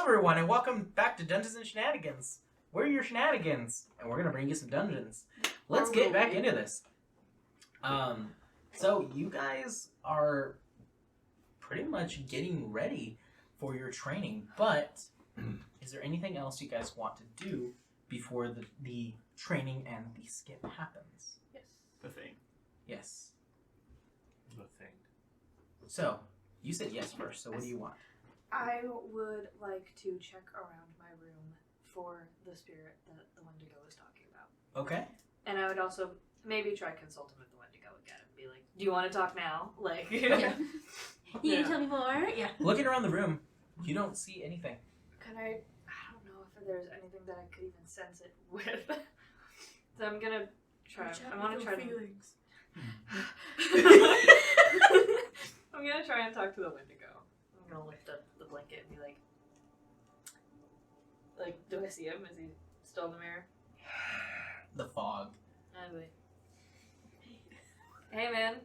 everyone, and welcome back to Dungeons and Shenanigans. We're your shenanigans, and we're gonna bring you some dungeons. Let's get back into this. So you guys are pretty much getting ready for your training, but is there anything else you guys want to do before the training and the skip happens? Yes. The thing. Yes. The thing. So, you said yes first, so what do you want? I would like to check around my room for the spirit that the Wendigo was talking about. Okay. And I would also maybe try consulting with the Wendigo again and be like, do you want to talk now? Like, Yeah. You need to tell me more? Yeah. Looking around the room, you don't see anything. Can I don't know if there's anything that I could even sense it with. So I'm gonna try. I want to try feelings. I'm gonna try and talk to the Wendigo. I'm gonna lift up the blanket and be like, do I see him? Is he still in the mirror? The fog. I'd be like, hey man,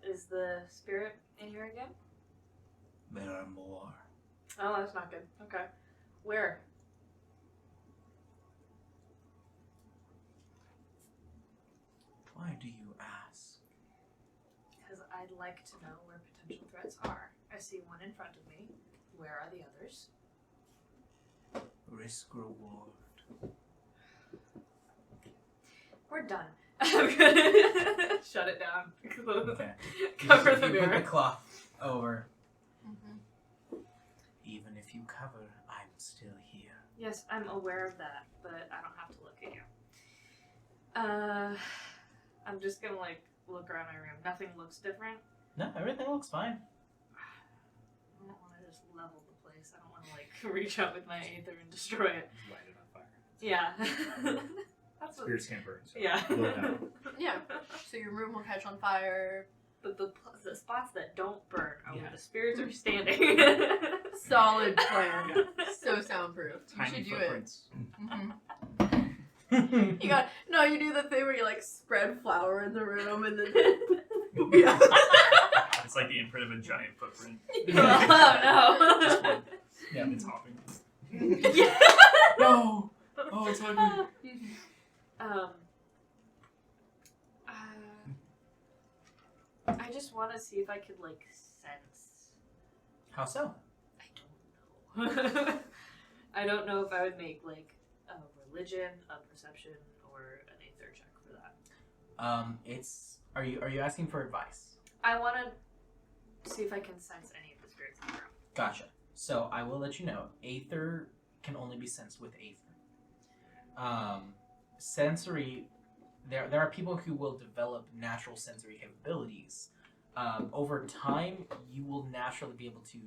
is the spirit in here again? There are more. Oh, that's not good. Okay. Where? Why do you ask? Because I'd like to know where potential threats are. I see one in front of me. Where are the others? Risk reward. We're done. I'm gonna shut it down. Okay. Cover You the put the mirror. cloth over. Mm-hmm. Even if you cover, I'm still here. Yes, I'm aware of that, but I don't have to look at you. I'm just gonna look around my room. Nothing looks different. No, everything looks fine. I don't want to just level the place. I don't want to reach out with my aether and destroy it. Light it on fire. Yeah. That's what. Spirits can't burn. So Yeah. blow it out. Yeah. So your room will catch on fire. But the spots that don't burn are where Yeah. the spirits are standing. Solid plan. So soundproof. You Tiny should do footprints. it. Mm-hmm. You do the thing where you spread flour in the room and then. Yeah. It's like the imprint of a giant footprint. Oh no. Just one. Yeah. It's hopping. Yeah. No! Oh, it's hungry. I just want to see if I could sense. How so? I don't know. I don't know if I would make a religion, a perception, or an aether check for that. Are you asking for advice? I want to see if I can sense any of the spirits in the room. Gotcha. So I will let you know, Aether can only be sensed with Aether. Sensory, there are people who will develop natural sensory capabilities. Over time, you will naturally be able to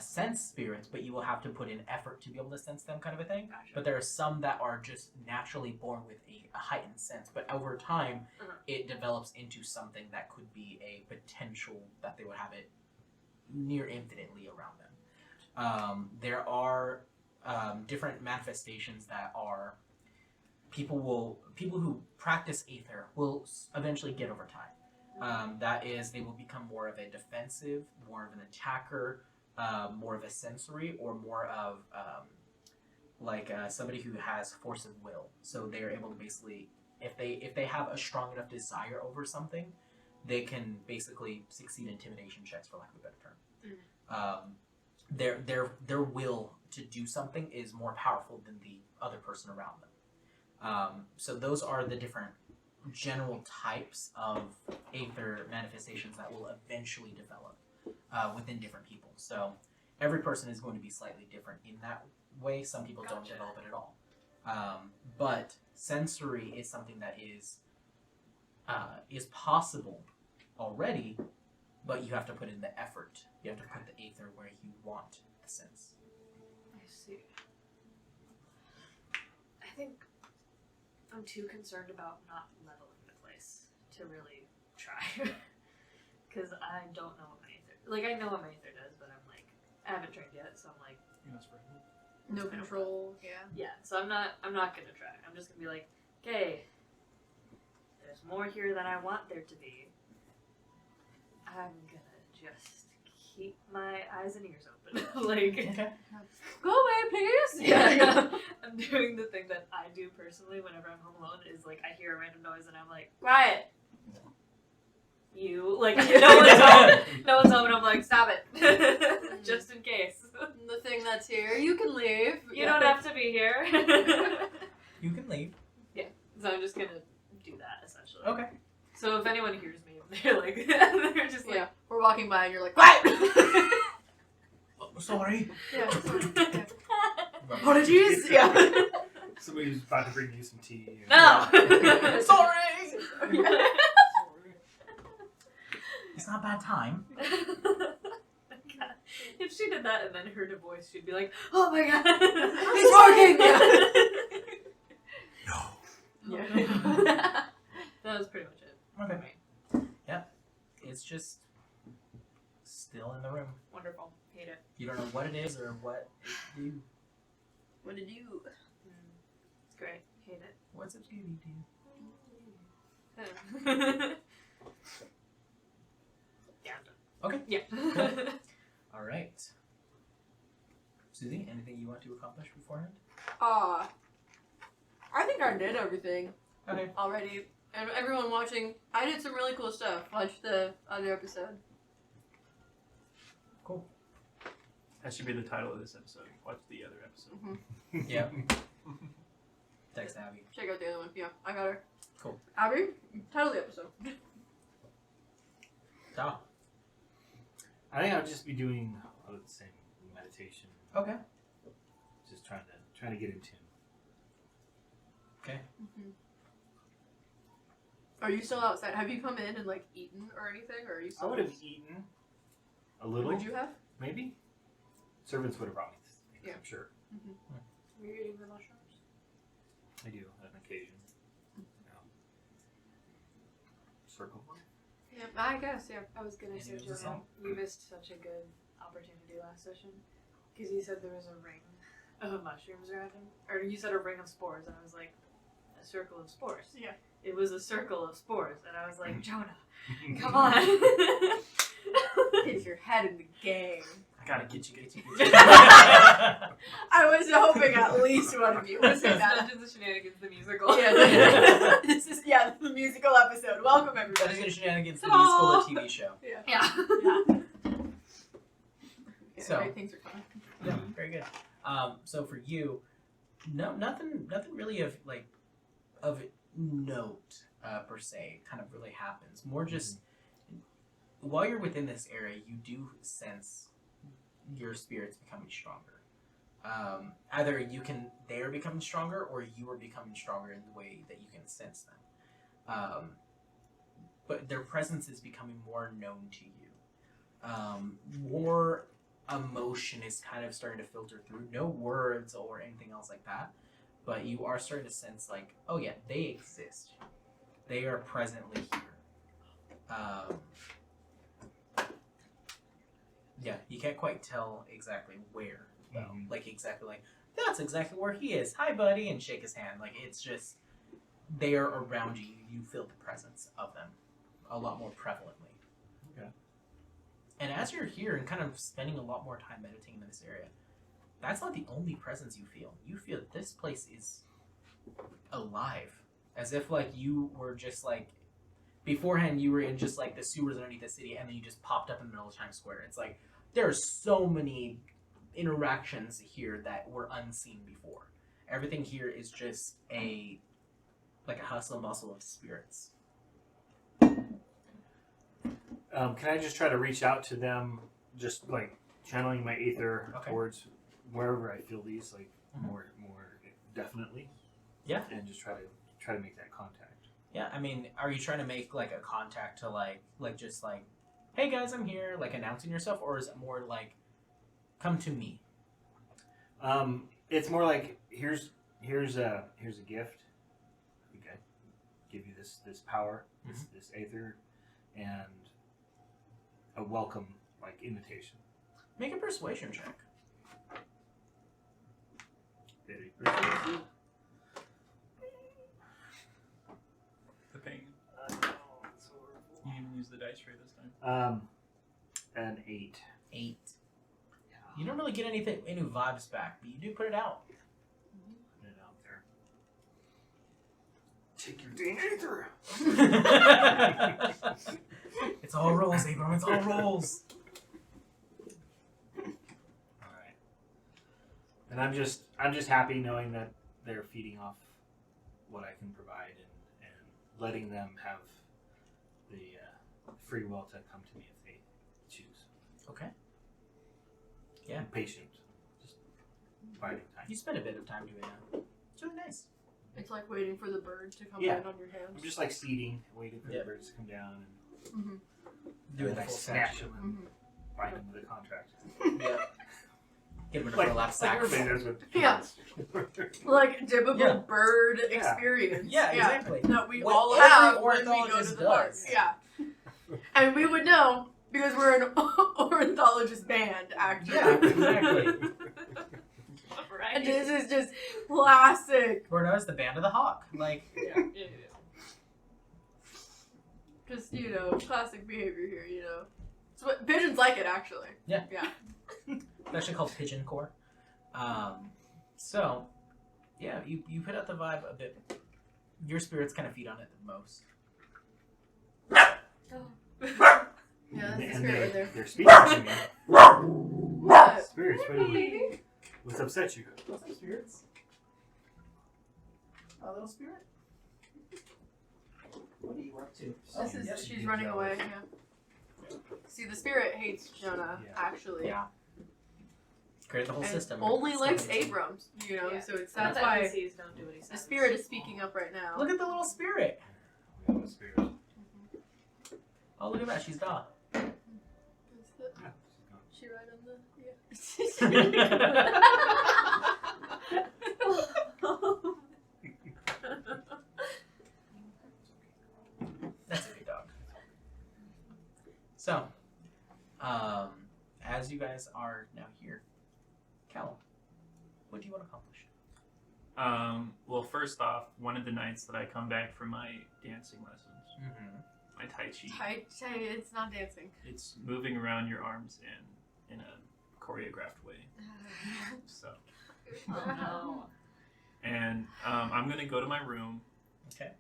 sense spirits, but you will have to put in effort to be able to sense them, kind of a thing. Gotcha. But there are some that are just naturally born with a heightened sense, but over time, it develops into something that could be a potential that they would have it near infinitely around them. There are different manifestations that are people who practice Aether will eventually get over time. That is, they will become more of a defensive, more of an attacker, more of a sensory, or more of somebody who has force of will. So they are able to basically, if they have a strong enough desire over something, they can basically succeed intimidation checks, for lack of a better term. Their will to do something is more powerful than the other person around them. So those are the different general types of Aether manifestations that will eventually develop within different people. So every person is going to be slightly different in that way. Some people don't develop it at all. But sensory is something that is possible already, but you have to put in the effort. You have to put the Aether where you want the sense. I see. I think I'm too concerned about not leveling the place to really try. Because I don't know what my Aether... I know what my Aether does, but I haven't trained yet, so I'm No control. Yeah. yeah, so I'm not gonna try. I'm just gonna be like, okay, there's more here than I want there to be. I'm gonna just keep my eyes and ears open. Like, Okay. Go away, please. yeah. I'm doing the thing that I do personally whenever I'm home alone is like I hear a random noise and I'm like, Quiet. you like no one's home. No one's home and I'm like, stop it. Just in case. The thing that's here, you can leave. You don't have to be here. You can leave. So I'm just gonna do that essentially. Okay. So if anyone hears me, they're like they're just like Yeah, we're walking by and you're like, quiet. Oh, sorry. Yeah. Apologies. Yeah. Somebody's about to bring you some tea. and- no. Sorry. It's not a bad time. God. If she did that and then heard a voice, she'd be like, "Oh my god, It's working! No. Yeah. That was pretty much it. Okay. Yeah. It's just still in the room. Wonderful. Hate it. You don't know what it is or what it do. What did you? It's great. Hate it. What's a Scooby Doo? Yeah, I'm done. Okay. Yeah. All right. Susie, anything you want to accomplish beforehand? I think I did everything Okay. already. And everyone watching, I did some really cool stuff. Watch the other episode. Cool. That should be the title of this episode. Watch the other episode. Yeah. Text Abby. Check out the other one. Yeah, I got her. Cool. Abby, title of the episode. Ah. I think I'll just be doing a lot of the same meditation. Okay. Just trying to get in tune. Okay. Are you still outside? Have you come in and like eaten or anything? Or are you I still? would have eaten a little. Would you have? Maybe. Servants would have brought me. Yeah. I'm sure. Were you eating the mushrooms? I do on occasion. Circle one. Yeah, I guess. Yeah. I was gonna Maybe say, it was a Joanne, song. you missed such a good opportunity last session because you said there was a ring of mushrooms around him, or you said a ring of spores, and I was like, a circle of spores. Yeah. It was a circle of spores, and I was like, Jonah, come on. Get your head in the game. I gotta get you. I was hoping at least one of you would say that. Dungeons and Shenanigans, the musical. Yeah, this is the musical episode. Welcome Dungeons everybody. and Shenanigans, the Ta-da! musical, the TV show. Yeah. So- Great things are coming. Yeah, very good. So for you, nothing really of note per se kind of really happens. More just while you're within this area, you do sense your spirits becoming stronger. Either they are becoming stronger, or you are becoming stronger in the way that you can sense them. But their presence is becoming more known to you. More emotion is kind of starting to filter through. No words or anything else like that, but you are starting to sense like, oh yeah, they exist. They are presently here. Yeah, you can't quite tell exactly where, though. Mhm. Like exactly like that's exactly where he is. Hi, buddy, and shake his hand. Like it's just they are around you. You feel the presence of them a lot more prevalently. Okay. And as you're here and kind of spending a lot more time meditating in this area, that's not the only presence you feel. You feel that this place is alive, as if like you were just like beforehand. You were in just like the sewers underneath the city, and then you just popped up in the middle of Times Square. It's like there are so many interactions here that were unseen before. Everything here is just like a hustle and bustle of spirits. Can I just try to reach out to them, just like channeling my ether Okay. towards wherever I feel these, like Mhm. more definitely? Yeah. And just try to make that contact. Yeah, I mean, are you trying to make like a contact to like just like, hey guys, I'm here, like announcing yourself, or is it more like, come to me? It's more like here's a gift. Okay, give you this power, this ether, and a welcome like invitation. Make a persuasion check. Very persuasive. The pain. I know, it's horrible. You didn't even use the dice tray this time. An 8. 8. You don't really get any vibes back, but you do put it out. Put it out there. Take your dang ether. It's all rolls, Abram. It's all rolls. All right. And I'm just happy knowing that they're feeding off what I can provide and letting them have the free will to come to me if they choose. Okay. Yeah. I'm patient. Just biding time. You spend a bit of time doing that. It's really nice. It's like waiting for the bird to come Yeah. in on your hands. I'm just like seeding, waiting for Yeah. the birds to come down and Doing then I the full snatch section. them and bind them with a contract. Yeah. Get rid of Like, burlap like sacks. everybody does with Yeah. kids. Like typical Yeah. bird Yeah. experience. Yeah, exactly. That we What all every have when we go ornithologist to the park. does. Yeah. And we would know because we're an ornithologist band, actually. Yeah, exactly. Right. And this is just classic. We're known as the Band of the Hawk. Like, Yeah. Just, classic behavior here, It's what pigeons like it, actually. Yeah. Yeah. it's actually called pigeon core. So, yeah, you put out the vibe a bit. Your spirits kind of feed on it the most. Yeah, that's the And spirit right there. they're speaking to me. What? Spirits, what's upset you? What's up, spirits? A little spirit? What are you up to? She's running away, yeah. See, the spirit hates Jonah, Yeah. actually. Yeah. Create the whole And system. only It's likes amazing. Abrams, Yeah. so it's That's that's why why NPCs don't do what he says. the spirit is speaking up right now. Look at the little spirit. We have a spirit. Oh, look at that. She's gone. Is the- Yeah. She right on the That's a good dog. So, as you guys are now here, Cal, what do you want to accomplish? Well, first off, one of the nights that I come back from my dancing lessons, Mm-hmm. my Tai Chi, It's not dancing. it's moving around your arms in a choreographed way. So, Oh no. and I'm gonna go to my room. Okay.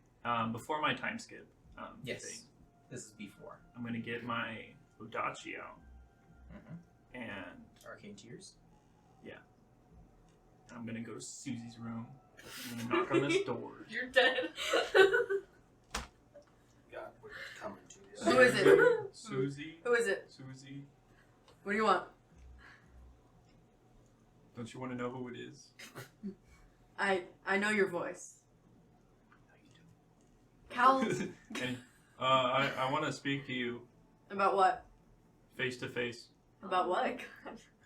Before my time skip Yes. thing, This is before. I'm gonna get my Udachi out Mm-hmm. and Arcane Tears. I'm gonna go to Susie's room. I'm gonna knock on this door. You're dead. God, we're coming to you. Who is it? Susie. Who is it? Susie. What do you want? Don't you want to know who it is? I know your voice. Cal, And, I want to speak to you about what? face to face. About what?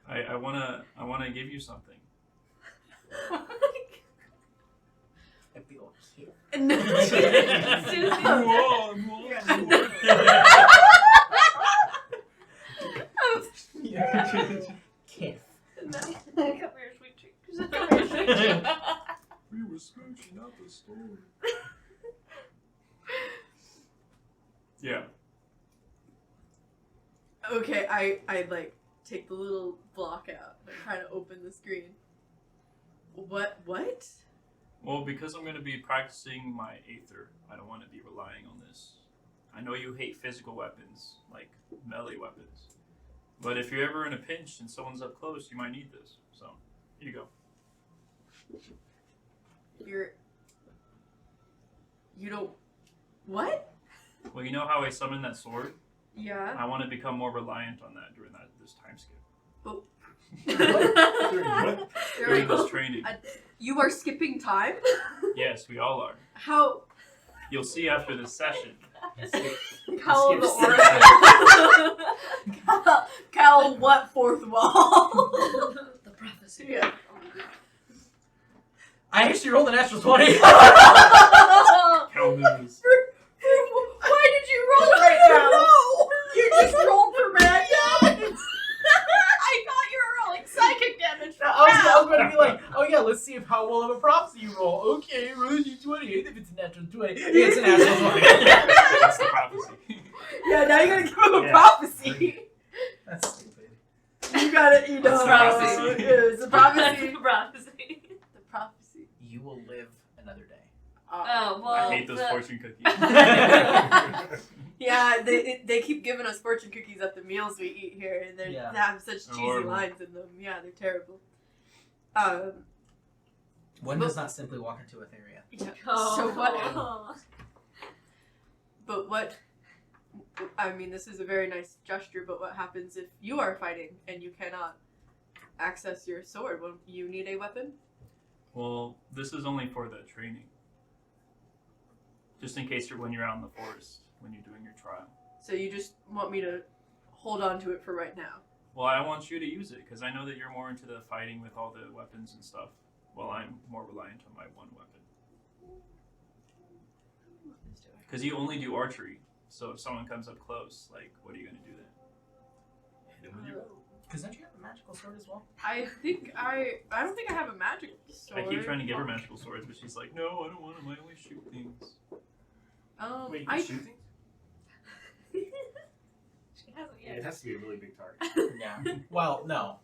I wanna give you something. I feel here. Kiss. Come here, sweet cheeks. Come here, sweet cheeks. We were smooching up a storm. Yeah. Okay, I like take the little block out and try to open the screen. What? Well, because I'm gonna be practicing my Aether, I don't want to be relying on this. I know you hate physical weapons, like melee weapons. But if you're ever in a pinch and someone's up close, you might need this. So, here you go. You don't. What? Well, you know how I summoned that sword? Yeah. I want to become more reliant on that during this time skip. What? During this training. You are skipping time? Yes, we all are. How? You'll see after this session. Cal Skip the Oracle. Cal, what fourth wall? The prophecy. Yeah. I actually rolled a natural 20. Cal moves. Why did you roll right now? You just rolled for red. I thought you were rolling psychic damage. I was going to be like, oh yeah, let's see how well of a prophecy you roll. Okay, roll a 20. If it's a natural 20, it's a natural 20. That's the prophecy. Yeah, now you gotta give him a Yeah. prophecy. That's stupid. You got it. You know. It's a prophecy. It's a prophecy. Prophecy. The prophecy. You will live another day. Oh, well. I hate those the- fortune cookies. Yeah, they keep giving us fortune cookies at the meals we eat here, and they Yeah. have such cheesy Horrible. lines in them. Yeah, they're terrible. One But- does not simply walk into Etheria. Yeah. Oh. So what? But what? I mean, this is a very nice gesture. But what happens if you are fighting and you cannot access your sword? Well, you need a weapon. Well, this is only for the training. Just in case when you're out in the forest, when you're doing your trial. So you just want me to hold on to it for right now. Well, I want you to use it, because I know that you're more into the fighting with all the weapons and stuff, while I'm more reliant on my one weapon. Because you only do archery, so if someone comes up close, like, what are you going to do then? Hit him with your bow. Because don't you have a magical sword as well? I don't think I have a magic sword. I keep trying to give her magical swords, but she's like, no, I don't want them, I only shoot things. Wait, you I can shoot things? She hasn't Yeah, it yet. has to be a really big target. Yeah. Well, no.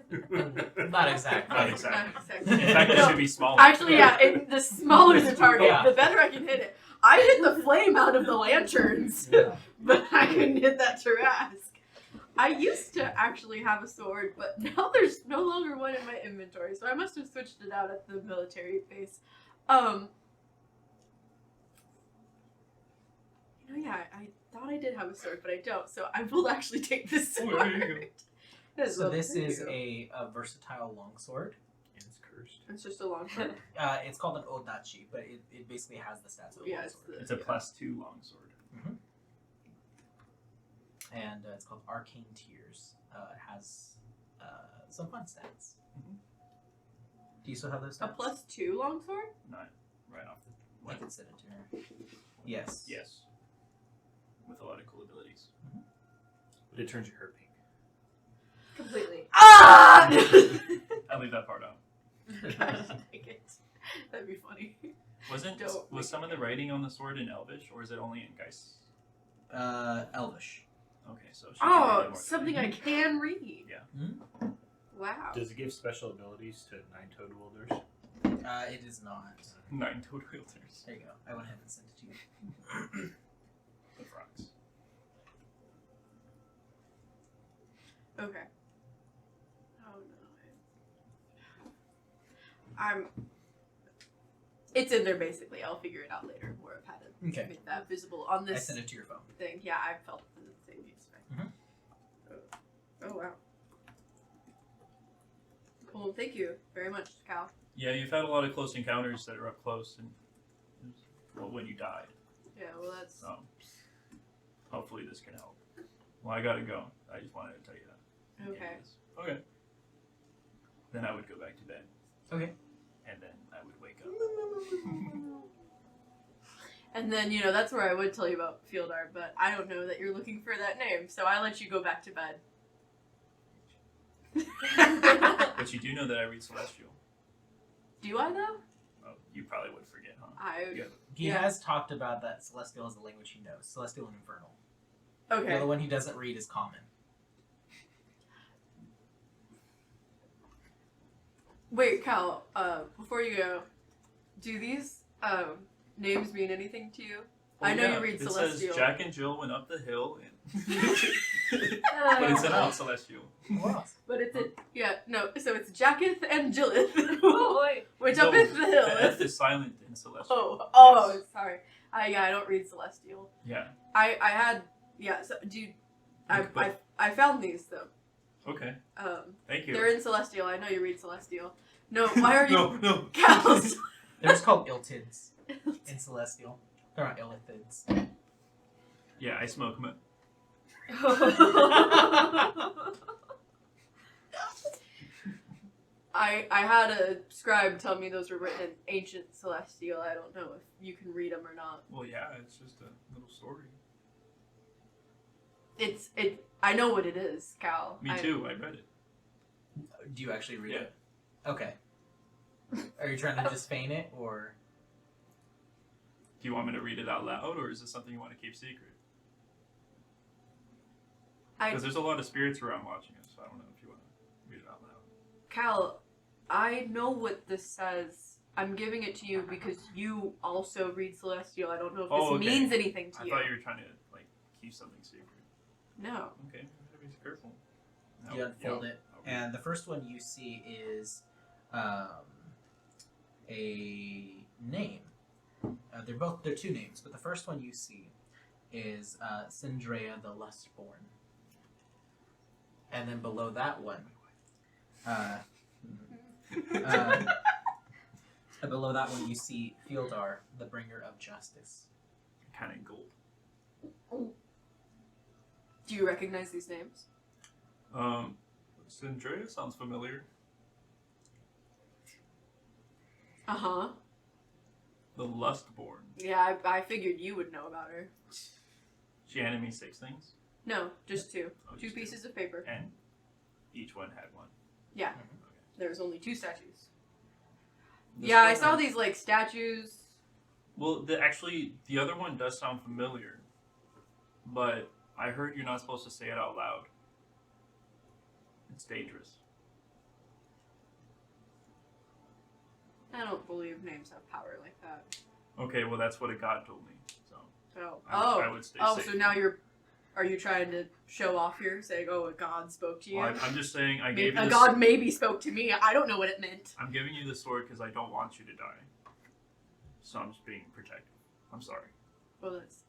Not exactly. Not exactly. Not exactly. In fact, it No, should be smaller. Actually, yeah. And the smaller the target, Yeah. the better I can hit it. I hit the flame out of the lanterns, Yeah. but I couldn't hit that Tarask. I used to actually have a sword, but now there's no longer one in my inventory, so I must have switched it out at the military base. Yeah, I thought I did have a sword, but I don't, so I will actually take this Oh, sword. there you go. That's So lovely. this Thank is you. a versatile longsword. It's cursed. It's just a long sword. It's called an odachi, but it basically has the stats of a Yeah, it's longsword. the- It's a +2 longsword. And it's called Arcane Tears. It has some fun stats. Mhm. Do you still have those A stats? +2 longsword? Not right off the I can send it to her. Yes. Yes. With a lot of cool abilities. But it turns your hair pink. Completely. Ah! I leave that part out. Gosh, dang it. That'd be funny. Don't Was some of the writing on the sword in Elvish, or is it only in Geist? Elvish. Okay, so she can read it Oh, more something I can read. Yeah. Hmm? Wow. Does it give special abilities to 9-toed wielders? It is not. 9 toad wielders. There you go. I went ahead and sent it to you. The frogs. Okay. Oh no. It's in there basically. I'll figure it out later where I've had it. Okay. Make that visible on I this sent it to your phone. thing. Yeah, I felt the same yesterday. Oh wow. Cool. Thank you very much, Cal. Yeah, you've had a lot of close encounters that are up close, and well, when you died. Yeah. Well, that's. So hopefully this can help. Well, I gotta go. I just wanted to tell you that. Okay. Okay. Then I would go back to bed, Okay. and then I would wake up. And then, that's where I would tell you about Field Art, but I don't know that you're looking for that name, so I let you go back to bed. But you do know that I read Celestial. Do I, though? Oh, you probably would forget, huh? I. He Yeah. has talked about that Celestial is the language he knows. Celestial and Infernal. The Okay. other one he doesn't read is Common. Wait, Cal, before you go, do these names mean anything to you? I know you read it Celestial. says Jack and Jill went up the hill, and but it's not Celestial. But it's so it's Jacketh and Jillith. Oh, wait. Which No, up is the hill. The F is silent in Celestial. Oh, sorry. I don't read Celestial. Yeah. I had, so I found these, though. Okay. Thank you. They're in Celestial. I know you read Celestial. No, why are you... No. Cals. They're just called Iltids in Celestial. They're not Illithids. Yeah, I smoke. I had a scribe tell me those were written in ancient Celestial. I don't know if you can read them or not. Well, yeah, it's just a little story. I know what it is, Cal. Me too. I read it. Do you actually read Yeah. it? Okay. Are you trying to just feign it, or? Do you want me to read it out loud, or is this something you want to keep secret? I Because there's a lot of spirits around watching us, so I don't know if you want to. read it out loud. Cal, I know what this says. I'm giving it to you because you also read Celestial. I don't know if this Okay. means anything to I you. thought you were trying to like keep something secret. No. Okay, you gotta be careful. You unfold it, Okay. and the first one you see is a name. They're two names, but the first one you see is Syndrea the Lustborn, and then below that one, below that one you see Fieldar, the Bringer of Justice. Kind of gold. Do you recognize these names? Syndrea sounds familiar. Uh-huh. The Lustborn. Yeah, I figured you would know about her. She handed me 6 things. No, just two. Oh, Two just pieces of paper. And each one had one. Yeah. Okay. There was only 2 statues. This Yeah, I one saw had- these, like, statues. Well, the other one does sound familiar, but I heard you're not supposed to say it out loud. It's dangerous. I don't believe names have power like that. Okay, well that's what a god told me. So Oh. I would stay safe. So now are you trying to show off here, saying, "Oh, a god spoke to you"? Well, I'm just saying I Maybe- gave you a this, god maybe spoke to me. I don't know what it meant. I'm giving you the sword because I don't want you to die. So I'm just being protective. I'm sorry. Well, that's.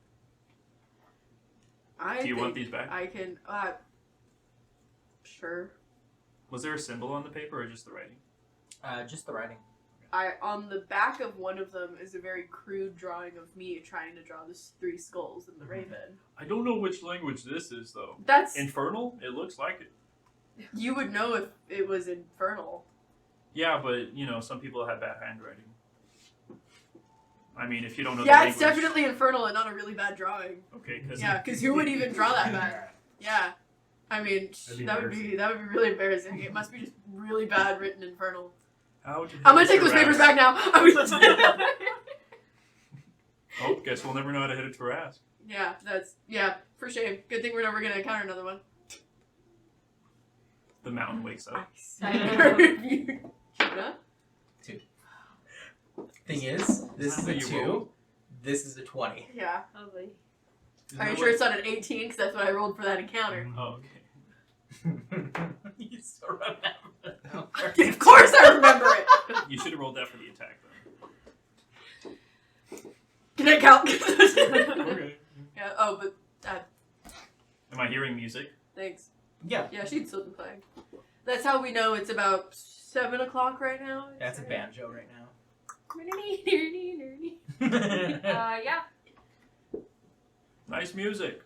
Do you want these back? I can. Sure. Was there a symbol on the paper or just the writing? Just the writing. On the back of one of them is a very crude drawing of me trying to draw the 3 skulls and the raven. I don't know which language this is though. That's Infernal? It looks like it. you would know if it was infernal. Yeah, but you know, some people have bad handwriting. I mean, if you don't know Yeah, the it's language, definitely infernal and not a really bad drawing. okay. Because Yeah, because who would even draw that bad? Yeah, I mean That'd be that would be really embarrassing. It must be just really bad written infernal. how would you I'm gonna hit take those Taras? papers back now. I mean, Oh, guess we'll never know how to hit a Taras. yeah, for shame. Good thing we're never gonna encounter another one. The mountain wakes up. Huh? Thing is, this Is is that a what you 2. rolled? This is a 20. Yeah. Probably. Isn't Are you that sure what- it's not an 18? Because that's what I rolled for that encounter. Oh, okay. You still remember that number. Of course I remember it. You should have rolled that for the attack Can I count? then. Okay. Yeah. Oh, but Am I hearing music? thanks. Yeah, Yeah, she'd still be playing. That's how we know it's about 7 o'clock right now. that's a banjo right now. Yeah. Nice music.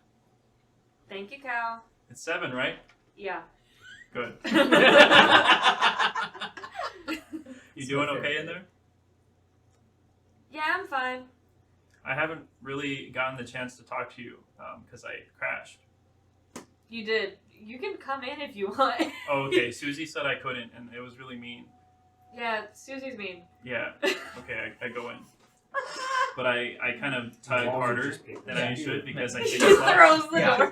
Thank you, Cal. It's 7, right? Yeah. Good. You So doing fair. okay in there? Yeah, I'm fine. I haven't really gotten the chance to talk to you because I crashed. You did. You can come in if you want. Oh, okay. Susie said I couldn't, and it was really mean. Yeah, Susie's mean. Yeah. Okay, I go in. But I kind of tug Walls are harder just paper. than I Yeah. should because I She think it's locked. throws the Yeah. door.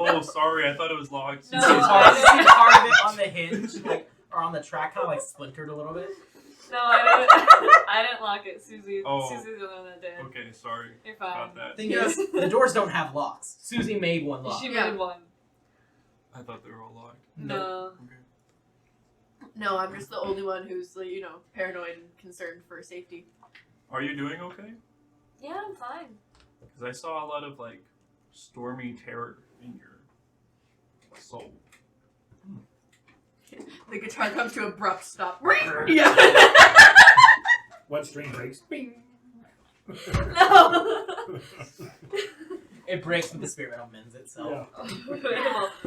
Oh, sorry. I thought it was locked. No. See part of it on the hinge, like, or on the track, kind of like splintered a little bit. No, I didn't. I didn't lock it. Susie's the one that did. Okay, sorry You're fine. about that. Thing is, the doors don't have locks. Susie made one lock. She Yeah. made one. I thought they were all locked. No. Okay. No, I'm just the only one who's, like, paranoid and concerned for safety. Are you doing okay? Yeah, I'm fine. Because I saw a lot of like stormy terror in your soul. The guitar comes to abrupt stop. Yeah. One string breaks. Bing. No. It breaks, but the spirit metal mends itself. Yeah.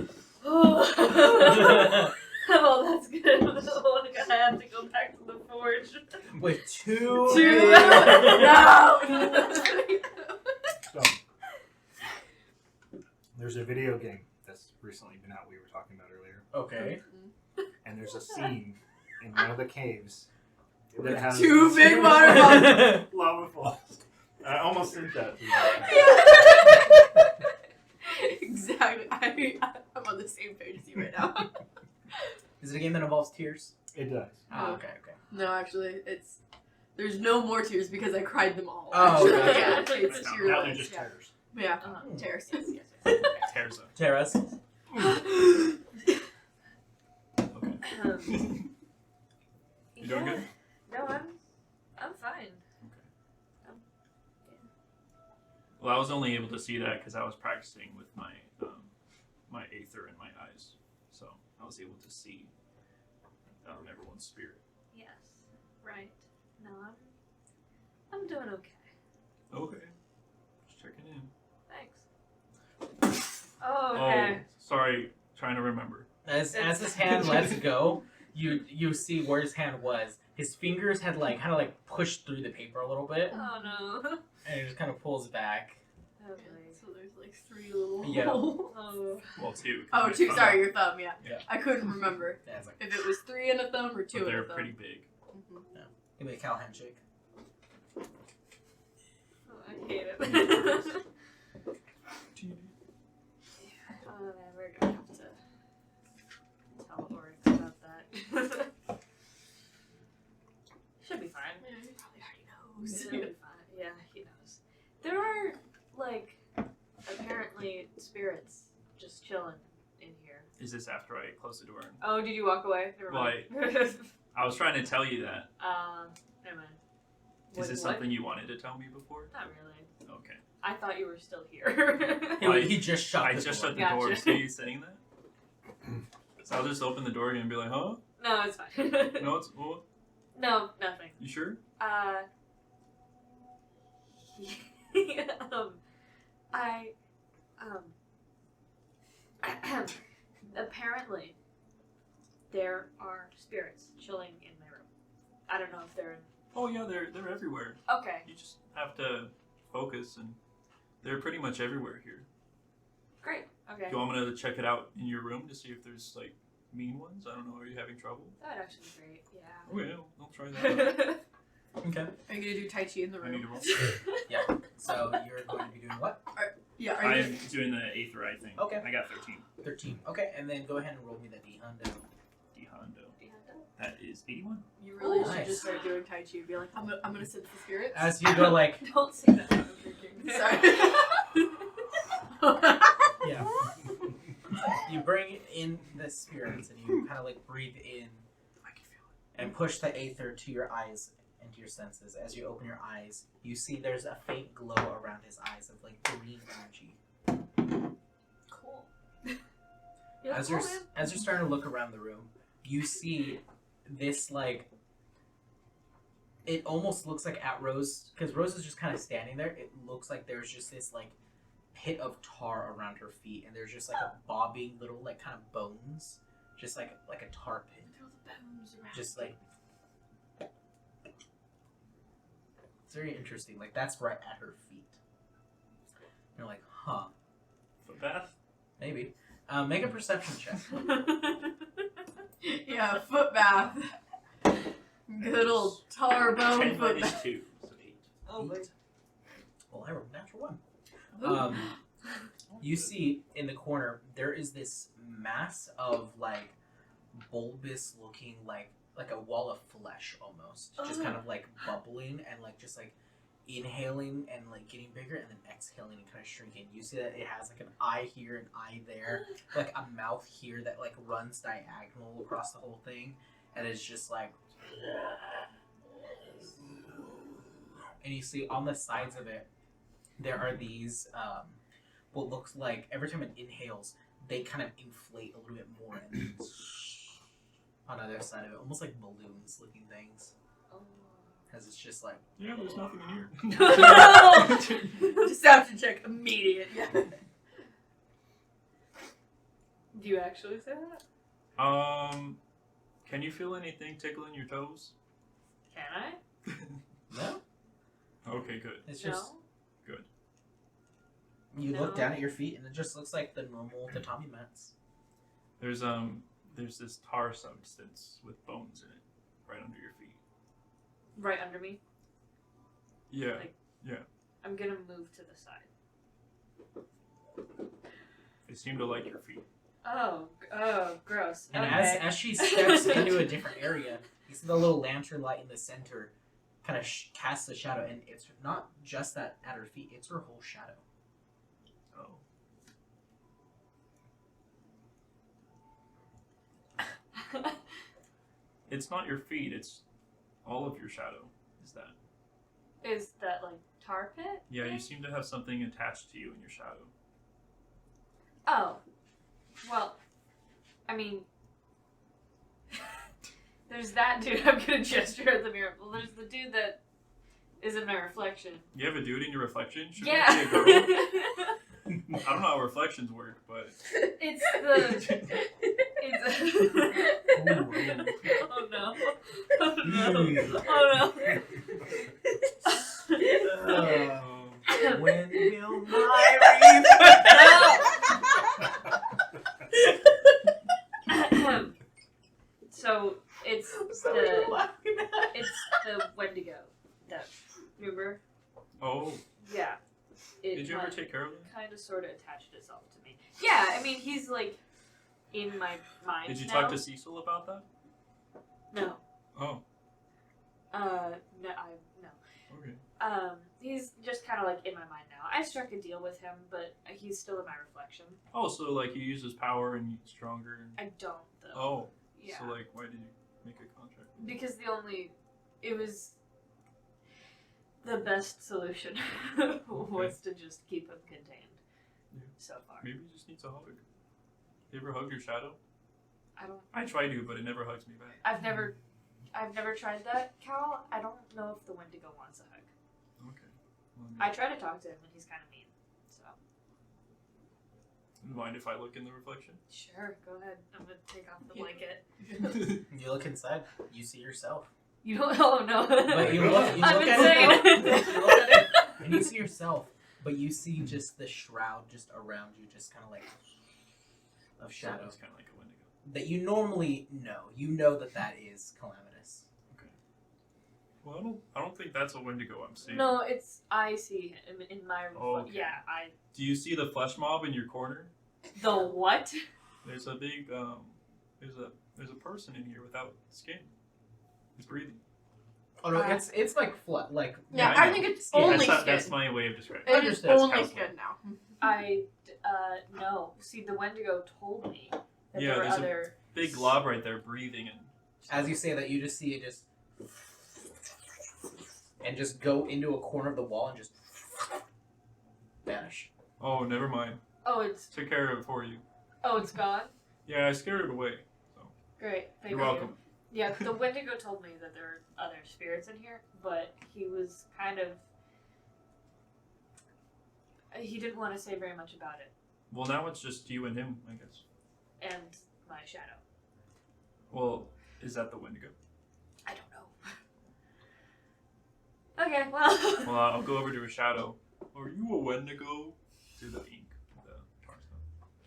Oh, that's good. Oh, I have to go back to the forge. With 2. No. So, there's a video game that's recently been out we were talking about earlier. Okay. And there's a scene in one of the caves that has 2 big waterfalls. lava falls. I almost sent that to you. Exactly. I'm on the same page as you right now. Is it a game that involves tears? It does. Oh, No. okay. No, actually, there's no more tears because I cried them all. Oh, actually. gotcha. Yeah, it's Right now, tear Now they're just yeah. tears. Yeah, Uh-huh. tears. Terza. Terrace. Okay. You doing good? No, I'm fine. Well, I was only able to see that because I was practicing with my my aether in my eyes, so I was able to see everyone's spirit. Yes. Right. No, I'm doing okay. Okay. Just checking in. Thanks. Oh, okay. Oh, sorry. Trying to remember. As his hand lets go, you see where his hand was. His fingers had kind of pushed through the paper a little bit, Oh no. and it just kind of pulls back. Okay. So there's like 3 little Yeah. holes. Oh. Well, 2. 'cause Oh, my 2. thumb- Sorry, your thumb. Yeah. Yeah. I couldn't remember Yeah, it's like if it was 3 in a thumb or 2 But in they're a thumb. pretty big. Mhm. give me a cow handshake. Oh, I hate it. Oh, man, we're gonna have to tell Oryx about that. Should be fine. Yeah, he probably already knows. It'll be fine. Yeah, he knows. There are apparently spirits just chilling in here. Is this after I close the door? Oh, did you walk away? Never mind. I was trying to tell you that. Never mind. Is this something you wanted to tell me before? Not really. Okay. I thought you were still here. He just shut I the just door. shut the door. Gotcha. See you saying that? So I'll just open the door again and be like, huh? No, it's fine. No, it's what? No, nothing. You sure? Apparently, there are spirits chilling in my room. I don't know if they're in. Oh yeah, they're everywhere. Okay, You just have to focus, and they're pretty much everywhere here. great. Okay. Do you want me to check it out in your room to see if there's mean ones? I don't know. Are you having trouble? That would actually be great. Oh yeah, I'll try that. out. Okay. Are you gonna do Tai Chi in the I need room? to roll. So you're going to be doing what? Yeah, are you? I'm doing the Aether Eye thing. Okay. I got 13. 13. Okay, and then go ahead and roll me the D-hundo. D-Hondo. That is 81. You really Oh, should nice. just start doing Tai Chi and be like, I'm gonna sense the spirits. As you go Don't say that. I'm thinking. Sorry. yeah. You bring in the spirits and you kind of breathe in I can feel and push the aether to your eyes and to your senses. As you open your eyes, you see there's a faint glow around his eyes of green energy. Cool. As you're starting to look around the room, you see this it almost looks like at Rose, because Rose is just kind of standing there. It looks like there's just this pit of tar around her feet, and there's just a bobbing little kind of bones, just like a tar pit, just it's very interesting. That's right at her feet. You're like, huh? Foot bath? Maybe. Make a perception check. Yeah, foot bath. Good old tar bone 10 foot minus bath. 2, so 8. Oh, my. Well, I rolled a natural one. You see in the corner there is this mass of bulbous looking like a wall of flesh almost, just kind of bubbling and just inhaling and getting bigger and then exhaling and kind of shrinking. You see that it has an eye here, an eye there, a mouth here that runs diagonal across the whole thing, and it's just and you see on the sides of it there are these what looks like every time it inhales they kind of inflate a little bit more and then on the other side of it, almost like balloons looking things, because it's just Yeah, there's nothing in here. Deception check immediate. Yeah. Do you actually say that? Can you feel anything tickling your toes? Can I? no. Okay, good. It's just No. you No. look down at your feet and it just looks like the normal tatami mats. There's this tar substance with bones in it, right under your feet. Right under me. Yeah. I'm gonna move to the side. They seem to like your feet. Oh, gross. And okay. as she steps into a different area, you see the little lantern light in the center kind of casts a shadow, and it's not just that at her feet, it's her whole shadow. Oh. It's not your feet, it's all of your shadow. Is that? Is that like tar pit? Yeah, you thing? seem to have something attached to you in your shadow. Oh. Well, I mean, there's that dude. I'm gonna gesture at the mirror. Well, there's the dude that is in my reflection. You have a dude in your reflection? Shouldn't Yeah. it be a girl? I don't know how reflections work, but It's the. Oh no. Oh no. Oh no. When will my So it's the Wendigo. That remember? oh, Yeah. did you ever take care of them? Kind of sort of attached itself to me. Yeah, I mean he's like in my mind. Did you now. talk to Cecil about that? No. Oh, No. okay. He's just kind of like in my mind now. I struck a deal with him, but he's still in my reflection. Oh, so like you use his power and he's stronger. And... I don't though. Oh, Yeah. so like why did you make a contract? Because it was the best solution was to just keep him contained. Yeah. So far. Maybe he just needs a hug. You ever hug your shadow? I don't. I try to, but it never hugs me back. I've never tried that, Cal. I don't know if the Wendigo wants a hug. Okay. Well, I try to talk to him, and he's kind of mean. So. mind if I look in the reflection? Sure, go ahead. I'm gonna take off the blanket. You look inside, you see yourself. You don't. Oh no. But you look I'm at insane. it, you look at it, and you see yourself, but you see just the shroud just around you, just kind of like of shadow. It's kind of like a Wendigo. That you normally know. You know that that is calamitous. Okay. Well, I don't think that's a Wendigo I'm seeing. No, it's I see him in my. Okay. Yeah, I. Do you see the flesh mob in your corner? The what? There's a big there's a person in here without skin. He's breathing. Oh no, it's like flat, like Yeah, I I know. think it's Yeah, only skin. That's my way of describing it. It is Understood. only That's skin now. I no. See, the Wendigo told me that Yeah, there were there's a- other. Big glob right there breathing and as you say that, you just see it just go into a corner of the wall and just vanish. oh, never mind. Oh, it's Took care of it for you. it's gone. Yeah, I scared it away. So Great, thank you're you. welcome. Yeah, the Wendigo told me that there are other spirits in here, but he was kind of. He didn't want to say very much about it, Well, now it's just you and him, I guess. and my shadow. Well, is that the Wendigo? I don't know. Okay, well. Well, I'll go over to a shadow. Are you a Wendigo? Do the ink, the tar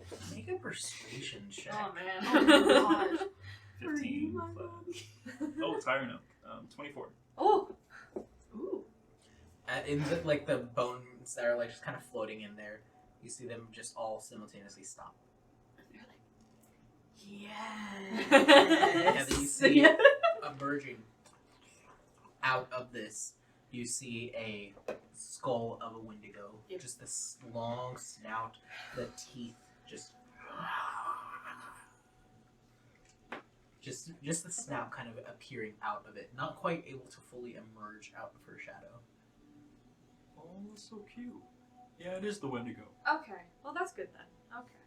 stuff. Make a persuasion check. Oh man. Oh my gosh. 15. Oh, it's higher now. 24. Oh. Ooh. In the, like the bones that are like just kind of floating in there, you see them just all simultaneously stop. Yes. And then you see emerging out of this, you see a skull of a Wendigo. Yep. Just this long snout, the teeth just the snout kind of appearing out of it, not quite able to fully emerge out of her shadow. Oh, that's so cute. Yeah, it is the Wendigo. Okay, well that's good then. Okay,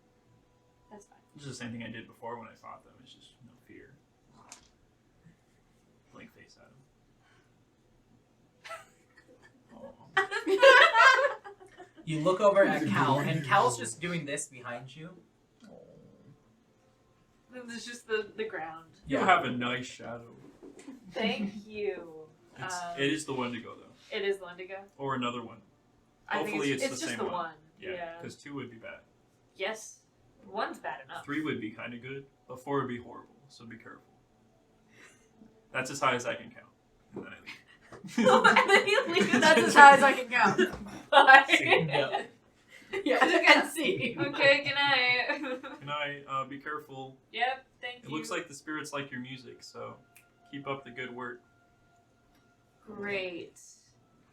that's fine. It's the same thing I did before when I fought them. It's just no fear. Blank face at him. Oh. You look over at Cal, and Cal's just doing this behind you. This is just the ground. You have a nice shadow. Thank you. It is the Wendigo though, It is the Wendigo. or another one. I Hopefully think it's it's the just same the one. one. Yeah, because 2 would be bad. Yes. One's bad enough. 3 would be kind of good, but 4 would be horrible. So be careful. That's as high as I can count, and then I leave. And then you leave. That's as high as I can count. Bye. Yeah. Yeah, I just can't see. Okay, good night. Can I be careful? Yep, thank It you. looks like the spirits like your music, so keep up the good work. Great.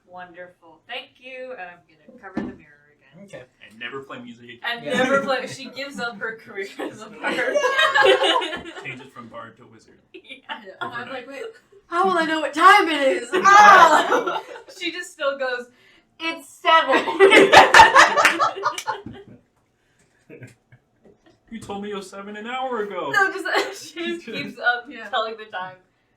Wonderful. Thank you. And I'm gonna cover the mirror again. Okay. And never play music again. And Yeah. never play. She gives up her career as a bard. Change it from bard to wizard. Yeah. And I'm like, wait, how will I know what time it is? Ah! She just still goes, it's 7. You told me it was 7 an hour ago. No, just she just keeps up Yeah. telling the time.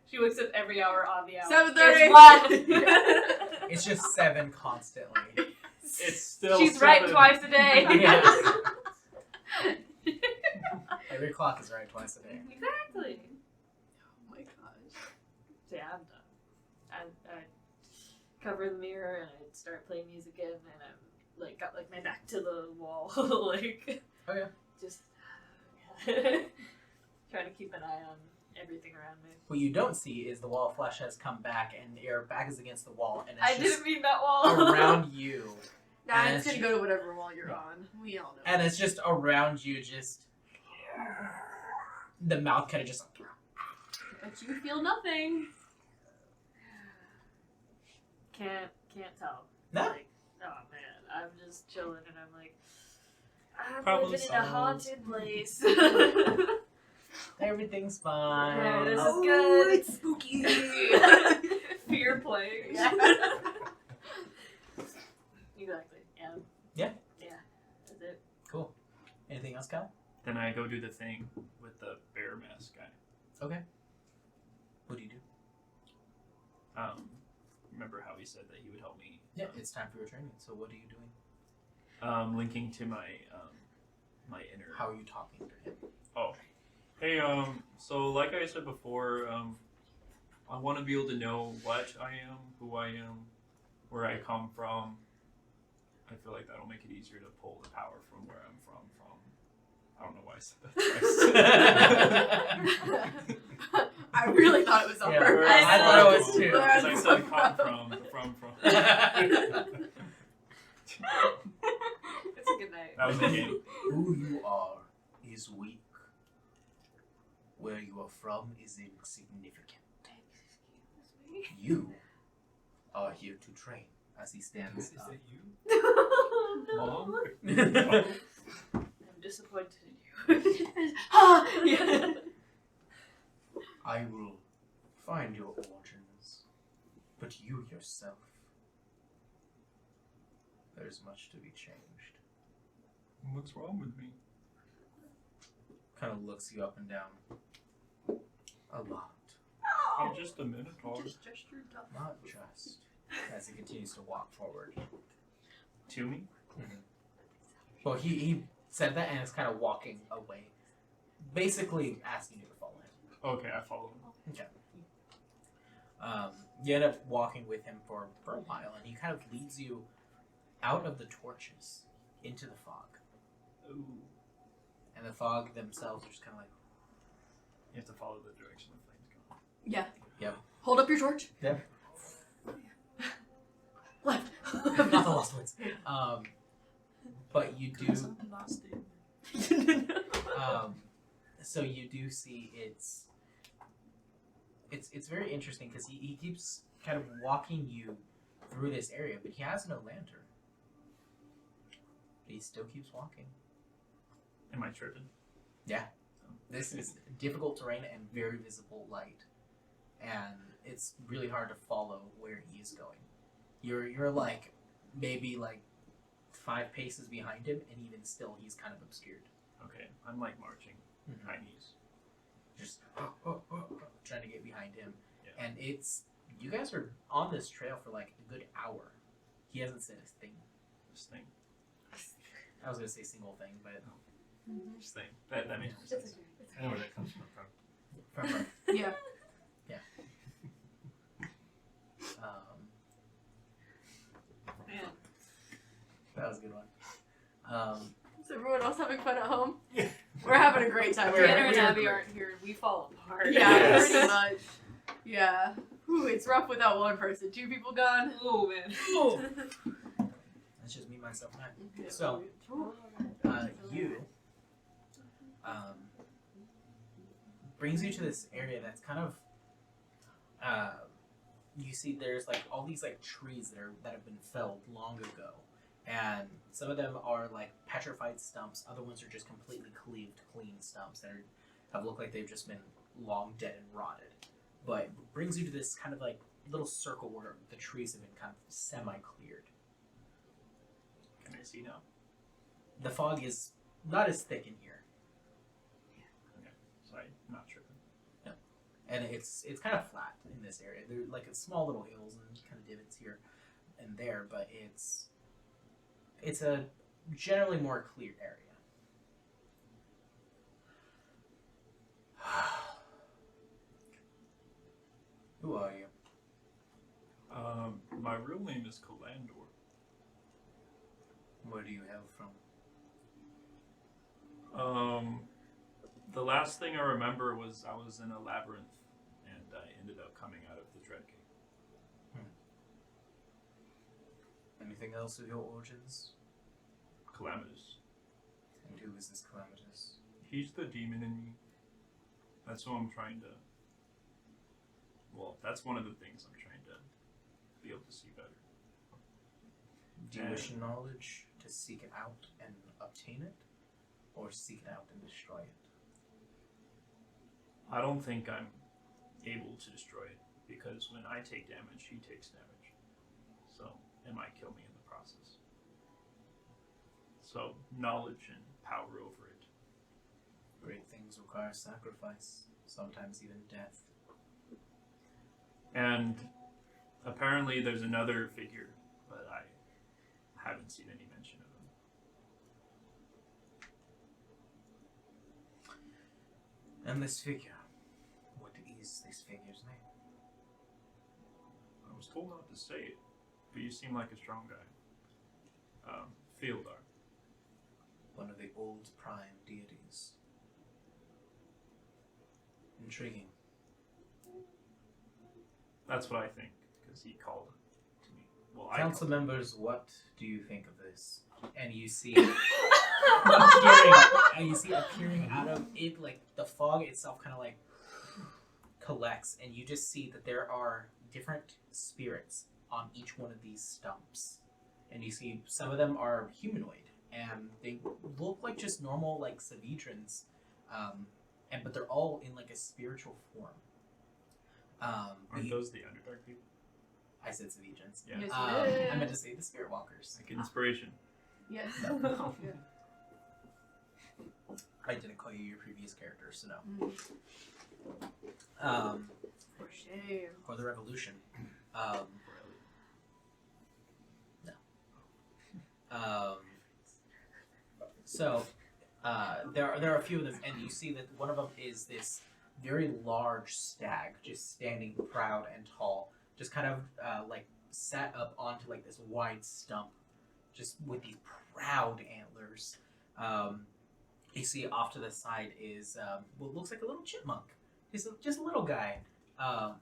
She wakes up every hour on the hour. 7:30. It's 1. It's just 7 constantly. It's still She's 7. right twice a day. Yeah. Every clock is right twice a day. Exactly. Oh my gosh. So yeah, I'm done. I cover the mirror and I start playing music again, and I'm like got like my back to the wall, like Oh, yeah. just trying to keep an eye on everything around me. What you don't see is the wall of flesh has come back and your back is against the wall and I it's just didn't mean that wall. around you. Nah, And it's it's gonna go to whatever wall you're on. We all know. And it's just around you, just the mouth kind of just. But you feel nothing. Can't tell. No. Like, oh man, I'm just chilling and I'm like, I'm Problem living in a solved. haunted place. Everything's Yeah, fine. this is Oh, good. it's spooky. Fear plays. Yeah. Exactly. Yeah. Yeah. Yeah. That's it. Cool. Anything else, Kyle? Then I go do the thing with the bear mask guy. Okay. What do you do? Remember how he said that he would help me? Yeah, it's time for your training. So what are you doing? Linking to my my inner. How are you talking to him? Oh, hey. So like I said before, I want to be able to know what I am, who I am, where I come from. I feel like that'll make it easier to pull the power from where I'm from. I don't know why I said that. I really thought it was on Yeah, purpose. I thought it was too. Because I said come from. It's a good night. That was the game. Who you are is weak. Where you are from is insignificant. Excuse me. You are here to train. As he stands up. you? No. Mom? I'm disappointed in you. Ah, Yeah. I will find your origins, but you yourself, there is much to be changed. What's wrong with me? Kind of looks you up and down. A lot. I'm just a minotaur. Just gestured up. Not just. As he continues to walk forward. To me? Well, he said that and is kind of walking away. Basically asking you to follow him. Okay, I follow him. You end up walking with him for a while, and he kind of leads you out of the torches into the fog. Ooh. And the fog themselves are just kind of like, You have to follow the direction the flames go. Yeah. Yep. Hold up your torch. Yep. Left. not the lost ones. But you do. So you do see it's very interesting because he keeps kind of walking you through this area, but he has no lantern. But he still keeps walking. Am I tripping? This is difficult terrain and very visible light, and it's really hard to follow where he is going. You're like maybe like 5 paces behind him, and even still, he's kind of obscured. Okay, I'm like marching. High knees. Just trying to get behind him, Yeah. and you guys are on this trail for like a good hour. He hasn't said a thing. This thing. I was gonna say single thing, but This thing. That makes sense. I know where that comes from. from Yeah. Man. that was a good one. Is everyone else having fun at home? Yeah. We're having a great time. We're- Tanner and we're Abby great. aren't here. We fall apart. Yeah, Yes. pretty much. Yeah. Ooh, it's rough without one person. 2 people gone. Oh man. That's just me, myself back. Yeah. So, you brings you to this area that's kind of you see there's like all these like trees that have been felled long ago, and some of them are like petrified stumps. Other ones are just completely cleaved, clean stumps that have looked like they've just been long dead and rotted. But it brings you to this kind of like little circle where the trees have been kind of semi-cleared. Can I see now? The fog is not as thick in here, So I'm not tripping. and it's kind of flat in this area. There's like small little hills and kind of divots here and there, but it's a generally more clear area. Who are you? My real name is Kalandor. Where do you hail from? The last thing I remember was I was in a labyrinth and I ended up coming out of the Dread Gate. Anything else of your origins? Calamitous. And who is this Calamitous? He's the demon in me. That's who I'm trying to. Well, that's one of the things I'm trying to be able to see better. Do you wish knowledge to seek it out and obtain it, or seek it out and destroy it? I don't think I'm able to destroy it because when I take damage, he takes damage. So it might kill me in the process. So knowledge and power over it. Great things require sacrifice, sometimes even death. And apparently there's another figure, but I haven't seen any mention of him. And this figure, what is this figure's name? I was told not to say it, but you seem like a strong guy. Fieldar. One of the old prime deities. Intriguing. That's what I think, because he called to me. Well, Council I members, what do you think of this? And you see appearing out of it, like the fog itself kind of like collects, and you just see that there are different spirits on each one of these stumps. And you see some of them are humanoid, and they look like just normal like Savitrans, but they're all in like a spiritual form. Aren't those the Underdark people? I said Savitrans. Yeah. Yes, I meant to say the Spirit Walkers. Like inspiration. Yes. No. Yeah. I didn't call you your previous character, so no. For shame. Or the Revolution. There are a few of them, and you see that one of them is this very large stag, just standing proud and tall, just kind of like sat up onto like this wide stump, just with these proud antlers. You see off to the side is what looks like a little chipmunk. He's just a little guy.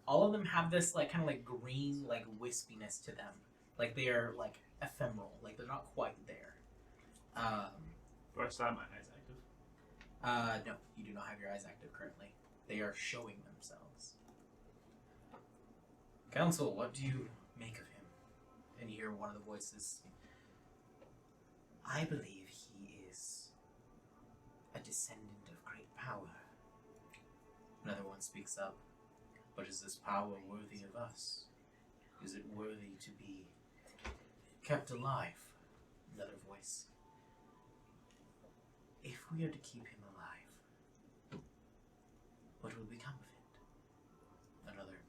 All of them have this like kind of like green like wispiness to them, like they are like ephemeral, like they're not quite there. Do I still have my eyes active? No, you do not have your eyes active currently. They are showing themselves. Council, what do you make of him? And you hear one of the voices. I believe he is a descendant of great power. Another one speaks up. But is this power worthy of us? Is it worthy to be kept alive? Another voice. If we are to keep him alive, what will become of it? Another.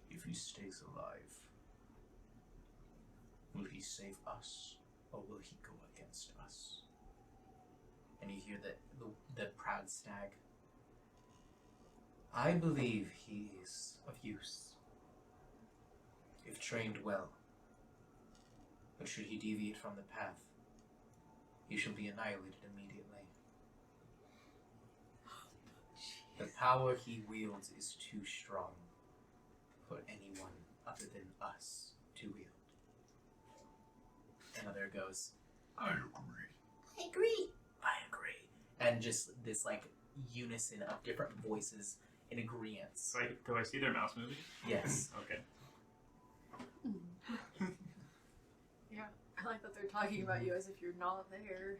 If he stays alive, will he save us, or will he go against us? And you hear the proud stag. I believe he is of use, if trained well. But should he deviate from the path, he shall be annihilated immediately. The power he wields is too strong for anyone other than us to wield. together, it goes, I agree. I agree. I agree. And just this like unison of different voices in agreement. Do I see their mouse moving? Yes. Okay. Yeah, I like that they're talking about you as if you're not there.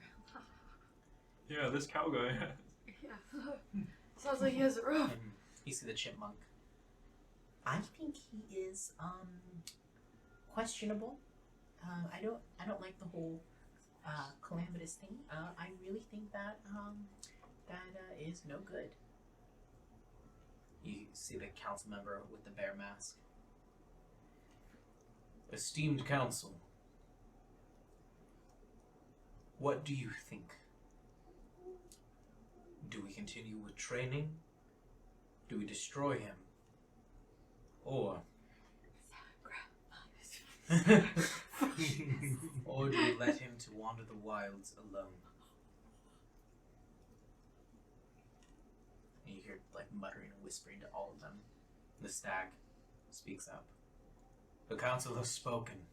Yeah, this cow guy. Yeah. Sounds like he has it rough. You see the chipmunk. I think he is questionable. I don't like the whole calamitous thing. I really think that is no good. You see the council member with the bear mask. Esteemed council, what do you think? Do we continue with training? Do we destroy him? Or or do we let him to wander the wilds alone? And you hear like muttering and whispering to all of them. The stag speaks up. The council has spoken.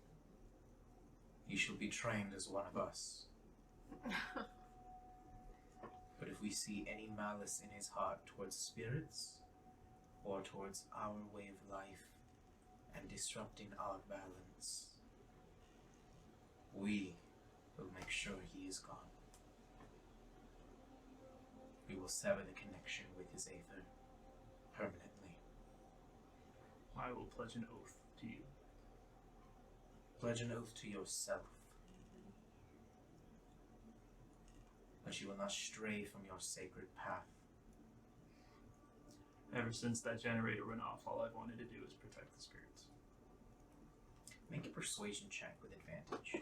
You shall be trained as one of us. But if we see any malice in his heart towards spirits, or towards our way of life, and disrupting our balance, we will make sure he is gone. We will sever the connection with his aether permanently. I will pledge an oath to you. Pledge an oath to yourself. But you will not stray from your sacred path. Ever since that generator went off, all I've wanted to do is protect the spirits. Make a persuasion check with advantage.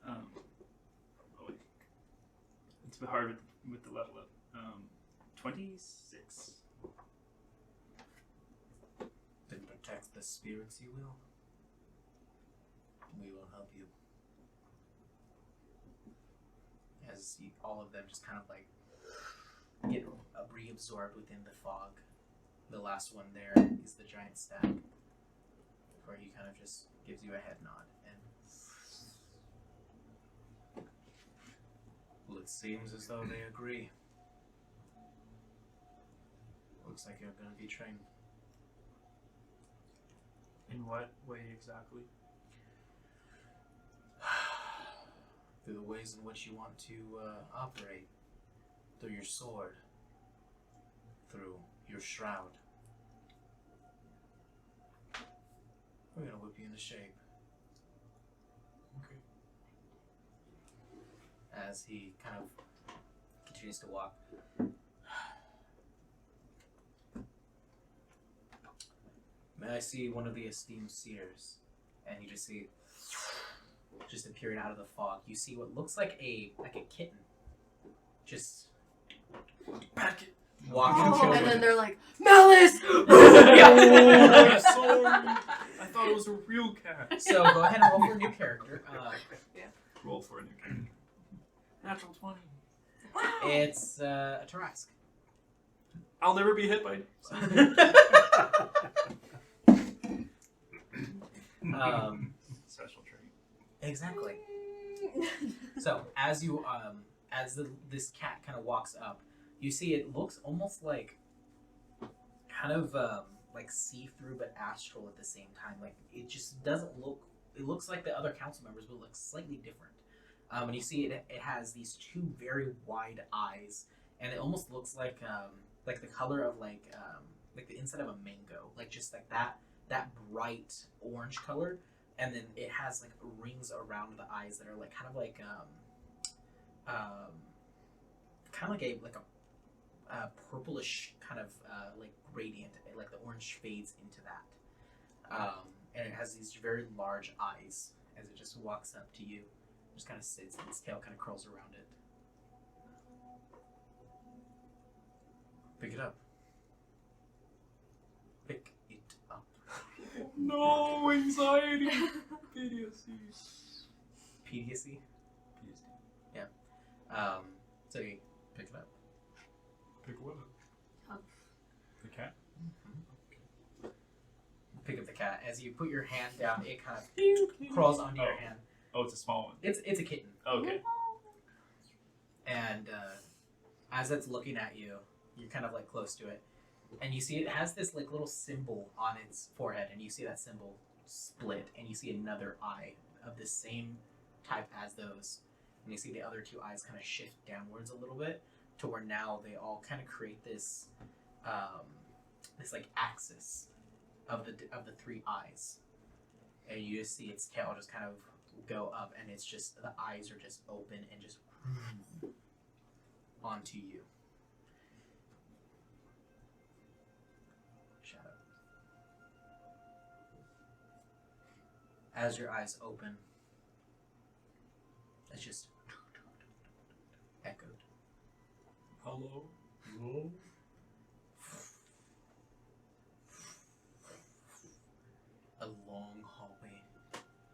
Oh wait. It's a bit hard with the level up. 26. Then protect the spirits you will. We will help you. As all of them just kind of like get reabsorbed within the fog. The last one there is the giant stag, where he kind of just gives you a head nod. And well, it seems as though they agree. Looks like you're going to be trained. In what way exactly? Through the ways in which you want to operate. Through your sword. Through your shroud. We're gonna whip you into shape. Okay. As he kind of continues to walk. May I see one of the esteemed seers? And you just see just appearing out of the fog. You see what looks like a kitten. Just walking towards And then they're like, Malice! I'm sorry. I thought it was a real cat. So go ahead and roll for a new character. Roll for a new character. Natural 20. It's a Tarask. I'll never be hit by special trait. Exactly. So as you this cat kind of walks up, you see it looks almost like kind of like see-through but astral at the same time. Like it just doesn't look. It looks like the other council members, but it looks slightly different. And you see it has these two very wide eyes, and it almost looks like the color of like the inside of a mango, like just like that bright orange color. And then it has like rings around the eyes that are like kind of like a purplish kind of like gradient, like the orange fades into that. And it has these very large eyes as it just walks up to you. Just kind of sits and its tail kind of curls around it. Pick it up. Pick it up. No anxiety. PTSD. PTSD? Yeah. So you pick it up. Pick what up? Oh. The cat? cat. As you put your hand down, it kind of crawls onto your hand. Oh, it's a small one. It's a kitten. Okay. And as it's looking at you, you're kind of like close to it, and you see it has this like little symbol on its forehead, and you see that symbol split, and you see another eye of the same type as those, and you see the other two eyes kind of shift downwards a little bit to where now they all kind of create this this like axis of the three eyes, and you just see its tail just kind of go up, and it's just the eyes are just open and just onto you. Shadow. As your eyes open, it's just echoed. Hello. Hello? A long hallway.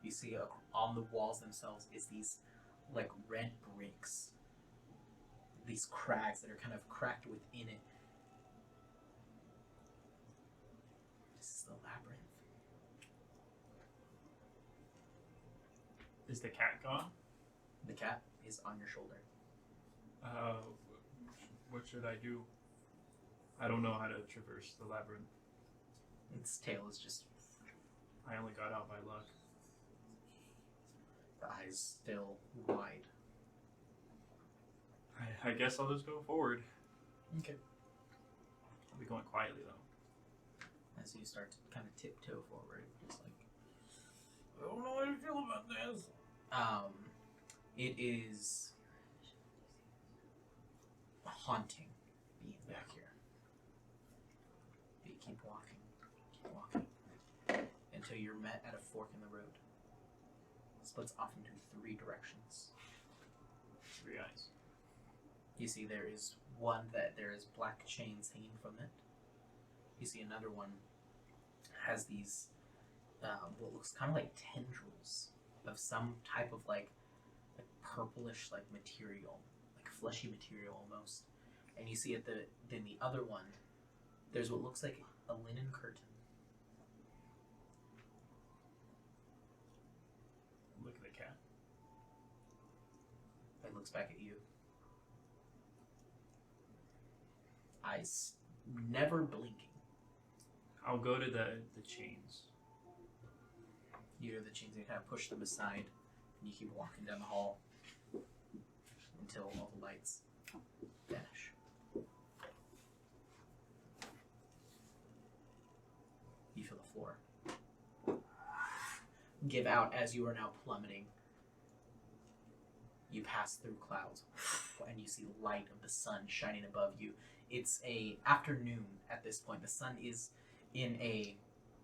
You see on the walls themselves is these like red bricks, these crags that are kind of cracked within it. This is the labyrinth. Is the cat gone? The cat is on your shoulder. What should I do? I don't know how to traverse the labyrinth. Its tail is just I only got out by luck. the eyes still wide. I guess I'll just go forward. Okay. I'll be going quietly though. As you start to kind of tiptoe forward, just like I don't know how to feel about this. It is haunting being back here. But you keep walking, until you're met at a fork in the road. It splits off into three directions. 3 eyes. You see there is one that there is black chains hanging from it. You see another one has these what looks kind of like tendrils of some type of like purplish like material, like fleshy material almost. And you see at then the other one, there's what looks like a linen curtain. Look at the cat. It looks back at you. Eyes never blinking. I'll go to the chains. You hear the chains, you kind of push them aside, and you keep walking down the hall until all the lights vanish. You feel the floor give out as you are now plummeting. You pass through clouds, and you see the light of the sun shining above you. It's a afternoon at this point. The sun is in a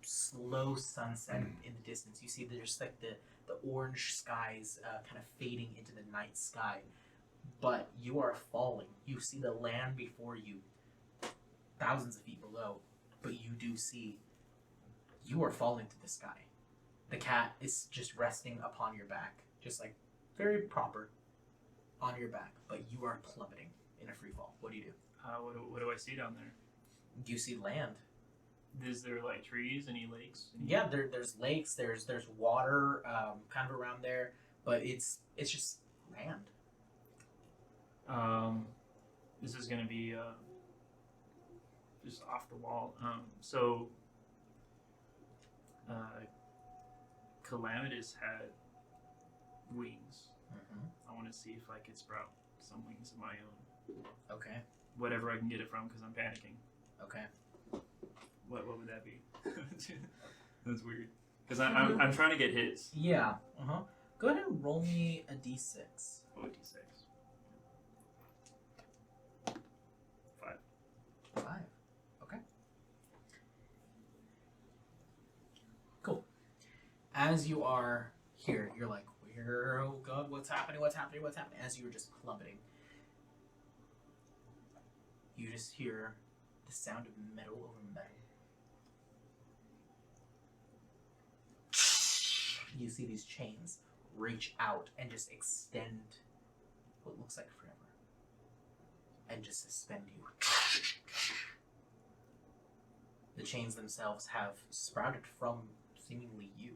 slow sunset in the distance. You see there's like the orange skies kind of fading into the night sky. But you are falling. You see the land before you, thousands of feet below, but you do see you are falling to the sky. The cat is just resting upon your back, just like very proper on your back, but you are plummeting in a free fall. What do you do? What do I see down there? You see land. Is there like trees? Any lakes? Yeah, there's lakes. There's water, kind of around there, but it's just land. This is gonna be just off the wall. Calamitous had wings. Mm-hmm. I want to see if I could sprout some wings of my own. Okay. Whatever I can get it from, because I'm panicking. Okay. What would that be? That's weird. Because I'm trying to get his. Yeah. Go ahead and roll me a d6. Oh, D6. 5. 5. Okay. Cool. As you are here, you're like, where? Oh God, what's happening? What's happening? What's happening? As you were just plummeting, you just hear the sound of metal over metal. You see these chains reach out and just extend what looks like forever, and just suspend you. The chains themselves have sprouted from seemingly you.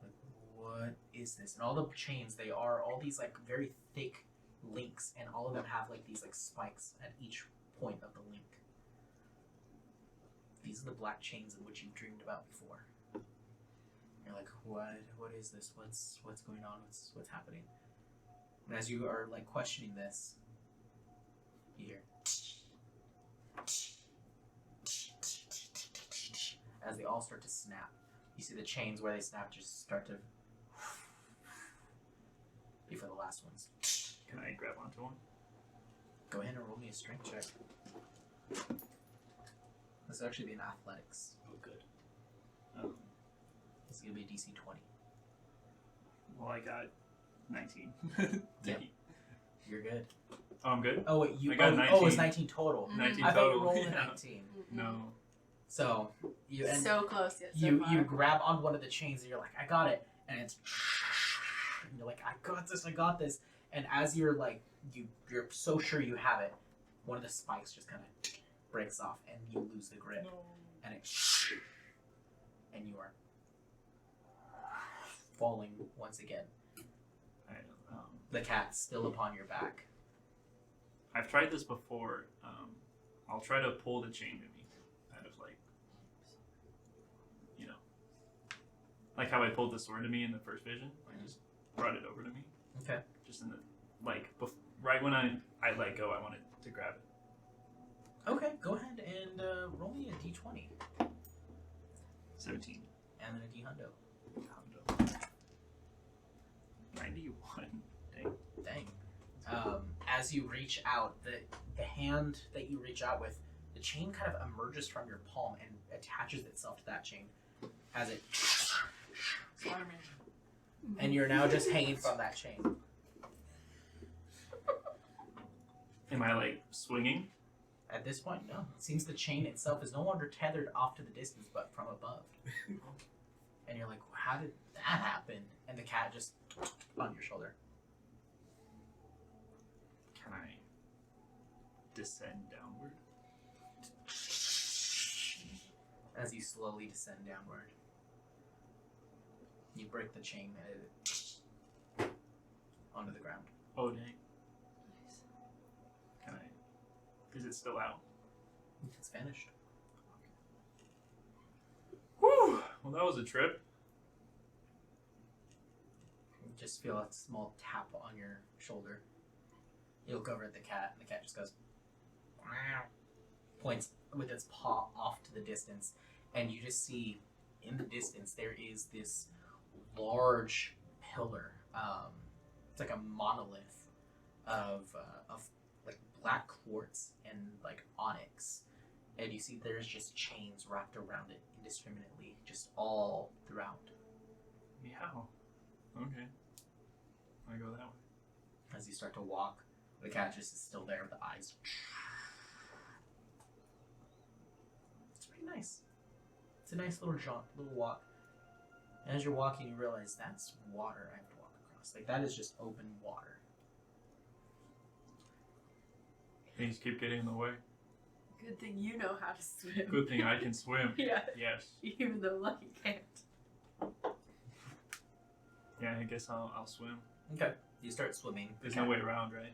Like, what is this? And all the chains, they are all these like very thick links, and all of them have like these like spikes at each point of the link. These are the black chains in which you've dreamed about before. You're like, what is this? What's going on? What's happening? And as you are like questioning this, you hear as they all start to snap. You see the chains where they snap just start to before the last ones. Can I grab onto one? Go ahead and roll me a strength check. This will actually be an athletics. Oh, good. This is gonna be a DC 20. Well, I got 19. Yep. You're good. Oh, I'm good? Oh wait, you I got oh it's 19. 19 total. 19 I thought you total. rolled a Yeah. 19. No. So you and So close, yet so you far. grab on one of the chains and you're like, I got it, and it's and you're like, I got this. And as you're like you're so sure you have it, one of the spikes just kind of breaks off and you lose the grip, and it and you are falling once again. I, The cat's still upon your back. I've tried this before. I'll try to pull the chain to me out of like how I pulled the sword to me in the first vision. I just brought it over to me. Okay. Just in the right when I let go, I wanted to grab it. Okay, go ahead and roll me a d20 17. and then a d-hundo. 91. Dang. Dang. As you reach out, the hand that you reach out with, the chain kind of emerges from your palm and attaches itself to that chain as it and you're now just hanging from that chain. Am I like swinging? At this point, no. It seems the chain itself is no longer tethered off to the distance, but from above. And you're like, how did that happen? And the cat just on your shoulder. Can I descend downward? As you slowly descend downward, you break the chain and it onto the ground. Oh dang. Can I? Is it still out? It's vanished. Whew. Well, that was a trip. You just feel a small tap on your shoulder. You look over at the cat, and the cat just goes, "Meow," points with its paw off to the distance, and you just see in the distance there is this large pillar. It's like a monolith of like black quartz and like onyx, and you see there's just chains wrapped around it indiscriminately, just all throughout. Meow. Okay. I go that way. As you start to walk, the cat just is still there with the eyes. It's pretty nice. It's a nice little jaunt, little walk. And as you're walking, you realize that's water I have to walk across. Like, that is just open water. Things keep getting in the way. Good thing you know how to swim. Good thing I can swim. Yeah, Yes. even though Lucky can't. Yeah, I guess I'll swim. Okay. You start swimming. There's no way around, right?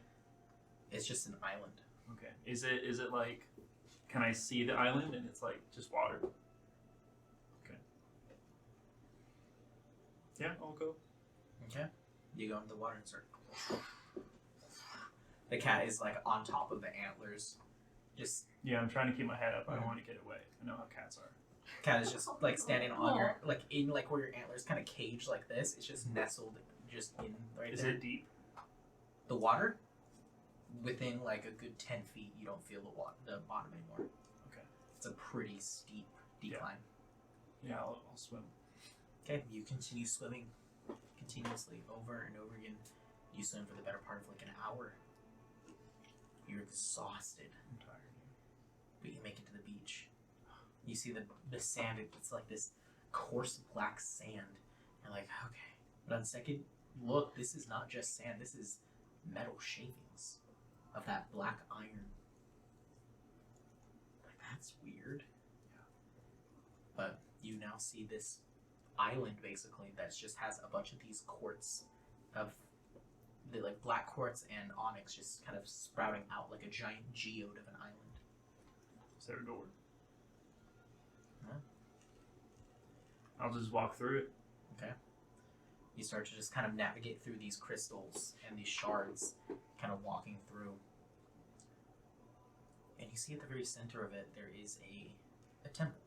It's just an island. Okay. Is it like, can I see the island and it's like just water? Okay. Yeah, I'll go. Okay. You go into the water and start. The cat is like on top of the antlers. Just Yeah, I'm trying to keep my head up. I don't want to get away. I know how cats are. cat is just like standing on your like in like where your antlers kind of cage like this. It's just nestled just in right Is there. it deep? The water within like a good 10 feet, you don't feel the bottom anymore. Okay. It's a pretty steep decline. Yeah, I'll swim. Okay, you continue swimming continuously over and over again. You swim for the better part of like an hour. You're exhausted, I'm tired. but you make it to the beach. You see the sand, it's like this coarse black sand. You're like, okay. But on second look, this is not just sand, this is metal shavings of that black iron. that's weird. But you now see this island basically that just has a bunch of these quartz of the like black quartz and onyx just kind of sprouting out like a giant geode of an island. Is there a door? Huh? I'll just walk through it. Okay. You start to just kind of navigate through these crystals and these shards, kind of walking through. And you see at the very center of it, there is a temple.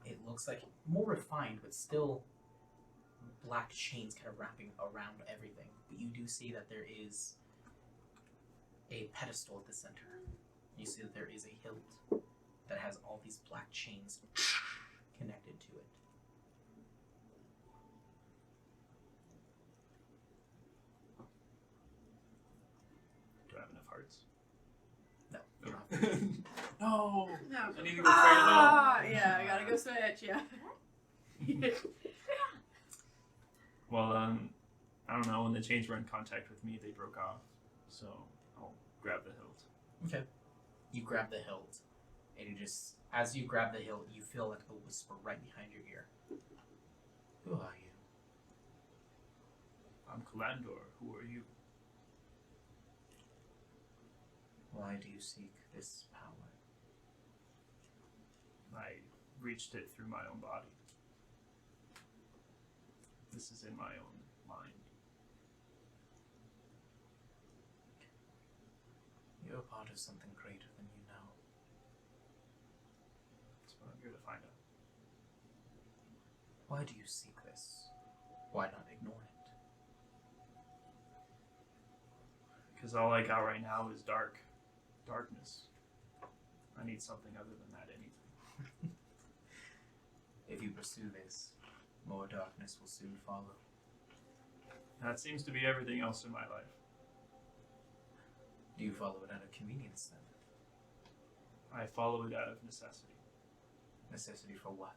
It looks like more refined, but still black chains kind of wrapping around everything. But you do see that there is a pedestal at the center. You see that there is a hilt that has all these black chains connected to it. Do I have enough hearts? No. You don't have to. No! No. I need to go trade it out. Yeah, I gotta go switch, yeah. Well, I don't know. When the chains were in contact with me, they broke off. So I'll grab the hilt. Okay. You grab the hilt, and you just, as you grab the hilt, you feel like a whisper right behind your ear. Who are you? I'm Kalandor. Who are you? Why do you seek this power? I reached it through my own body. This is in my own mind. You're part of something greater than you know. That's what I'm here to find out. Why do you seek this? Why not ignore it? Because all I got right now is darkness. I need something other than that, anything. If you pursue this, more darkness will soon follow. That seems to be everything else in my life. Do you follow it out of convenience then? I follow it out of necessity. Necessity for what?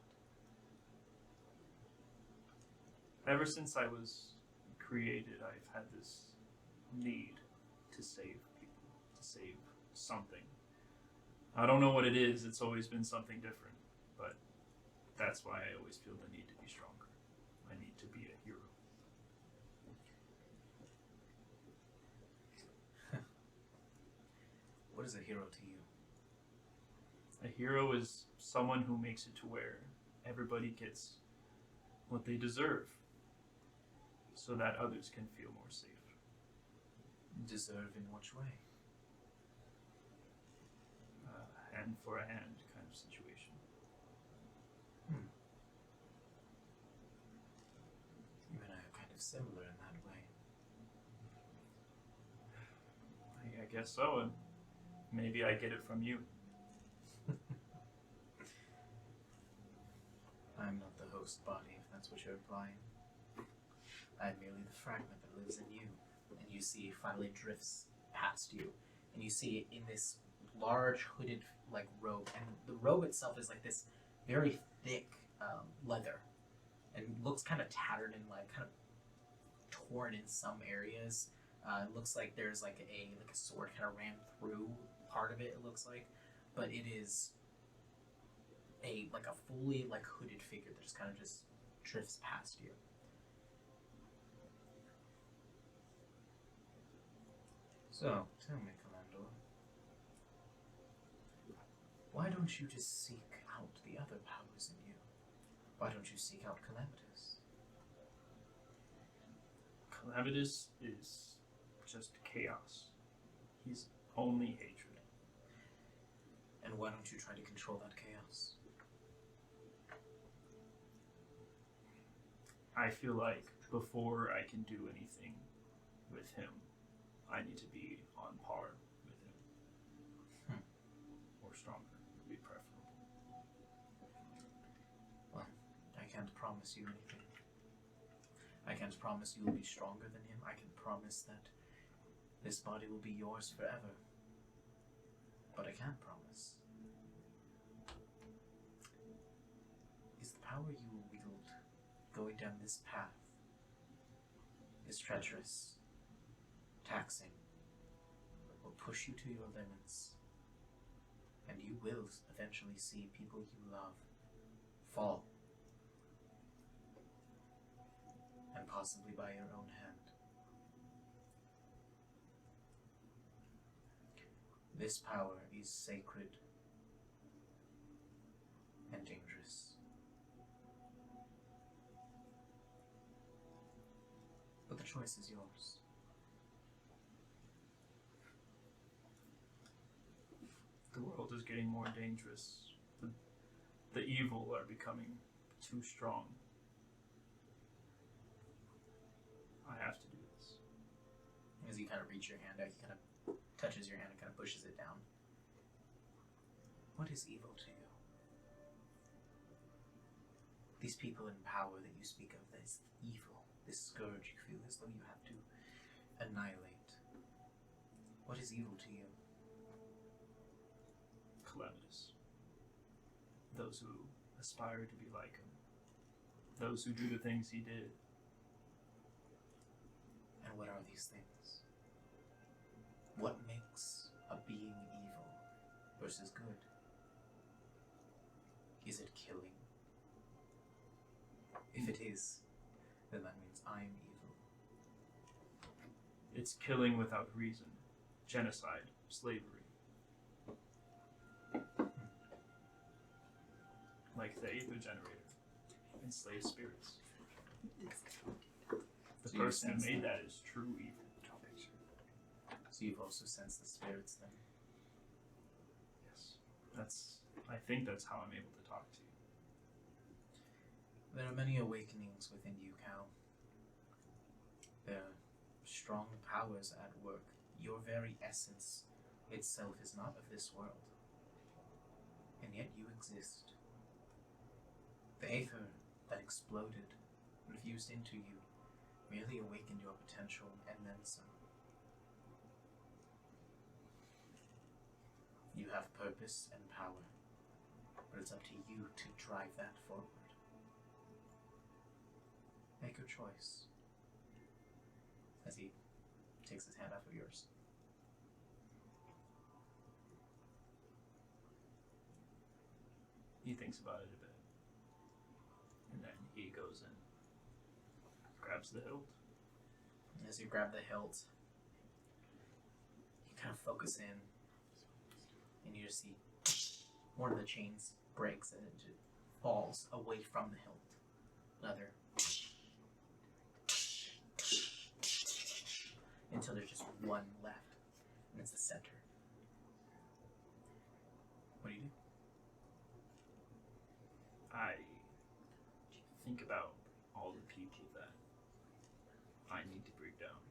Ever since I was created, I've had this need to save people, to save something. I don't know what it is, it's always been something different, but that's why I always feel the need to be stronger. I need to be a hero. What is a hero to you? A hero is someone who makes it to where everybody gets what they deserve, so that others can feel more safe. Deserve in which way? Hand for a hand kind of situation. You and I are kind of similar in that way. I guess so, and maybe I get it from you. I'm not the host body, if that's what you're implying. I'm merely the fragment that lives in you. And you see it finally drifts past you. And you see it in this large hooded like robe. And the robe itself is like this very thick leather. And looks kind of tattered and like kind of torn in some areas. It looks like there's like a sword kind of ran through part of it, it looks like. But it is a fully like hooded figure that just kind of just drifts past you. So, tell me, Commander, why don't you just seek out the other powers in you? Why don't you seek out Calamitous? Calamitous is just chaos. He's only hatred. And why don't you try to control that chaos? I feel like before I can do anything with him, I need to be on par with him. Or stronger would be preferable. Well, I can't promise you anything. I can't promise you will be stronger than him. I can promise that this body will be yours forever. But I can't promise is the power you will wield going down this path is treacherous, taxing, will push you to your limits, and you will eventually see people you love fall. And possibly by your own hand. This power is sacred and dangerous. But the choice is yours. The world is getting more dangerous. The evil are becoming too strong. I have to do this. As you kind of reach your hand out, he kind of touches your hand and kind of pushes it down. What is evil to you? These people in power that you speak of, this evil, this scourge you feel as though you have to annihilate. What is evil to you? Calamitous. Those who aspire to be like him. Those who do the things he did. And what are these things? What makes a being evil versus good? Is it killing? If it is, then that means I'm evil. It's killing without reason. Genocide. Slavery. Like the Aether Generator. Enslaved spirits. The So you person who sense made that. that is true evil. So you've also sensed the spirits then? Yes. I think that's how I'm able to talk to you. There are many awakenings within you, Cal. There are strong powers at work. Your very essence itself is not of this world. And yet you exist. The aether that exploded and fused into you merely awakened your potential and then some. You have purpose and power, but it's up to you to drive that forward. Make your choice. As he takes his hand off of yours. He thinks about it a bit. And then he goes and grabs the hilt. As you grab the hilt, you kind of focus in, and you just see one of the chains breaks and it just falls away from the hilt. Another. Until there's just one left, and it's the center. What do you do? I think about all the people that I need to bring down.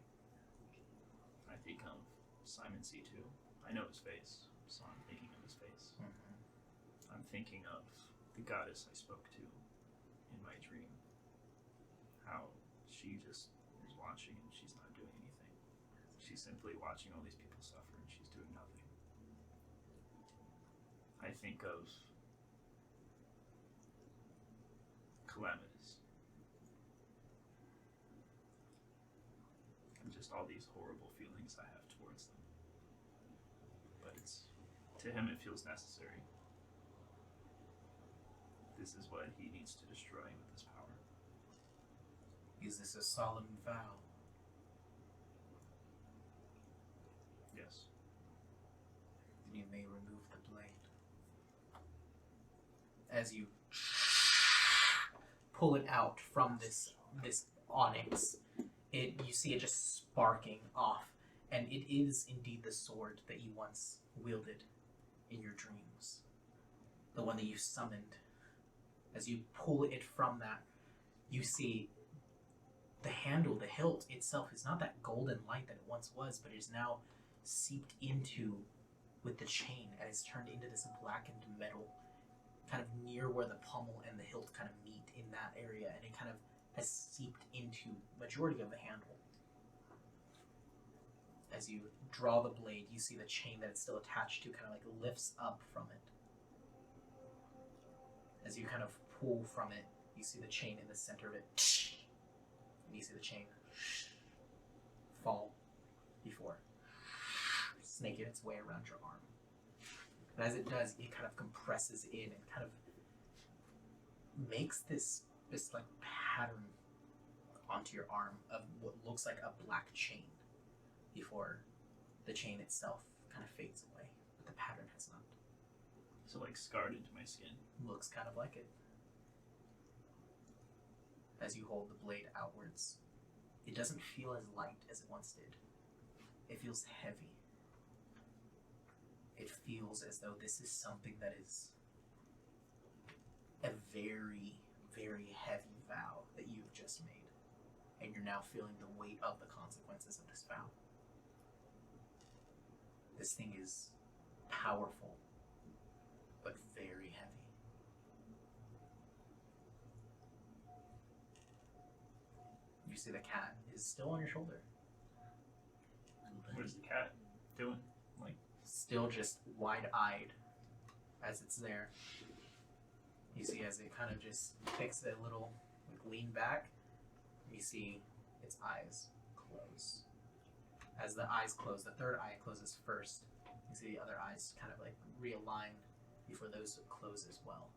I think of Simon C2. I know his face, so I'm thinking of his face. I'm thinking of the goddess I spoke to in my dream. How she just is watching and she's not doing anything. She's simply watching all these people suffer and she's doing nothing. I think of Calamitous. And just all these horrible feelings I have towards them. But to him it feels necessary. This is what he needs to destroy with this power. Is this a solemn vow? Yes. Then you may remove the blade. As you pull it out from this onyx, you see it just sparking off, and it is indeed the sword that you once wielded in your dreams, the one that you summoned. As you pull it from that, you see the handle, the hilt itself is not that golden light that it once was, but it is now seeped into with the chain, and it's turned into this blackened metal, kind of near where the pommel and the hilt kind of meet in that area, and it kind of has seeped into majority of the handle. As you draw the blade, you see the chain that it's still attached to kind of like lifts up from it. As you kind of pull from it, you see the chain in the center of it, and you see the chain fall before snaking its way around your arm. And as it does, it kind of compresses in and kind of makes this like pattern onto your arm of what looks like a black chain before the chain itself kind of fades away. But the pattern has not. So like scarred into my skin. Looks kind of like it. As you hold the blade outwards, it doesn't feel as light as it once did. It feels heavy. It feels as though this is something that is a very, very heavy vow that you've just made. And you're now feeling the weight of the consequences of this vow. This thing is powerful, but very heavy. You see the cat is still on your shoulder. What is the cat doing? Still just wide-eyed as it's there. You see as it kind of just takes a little lean back, you see its eyes close. As the eyes close, the third eye closes first. You see the other eyes kind of like realign before those close as well.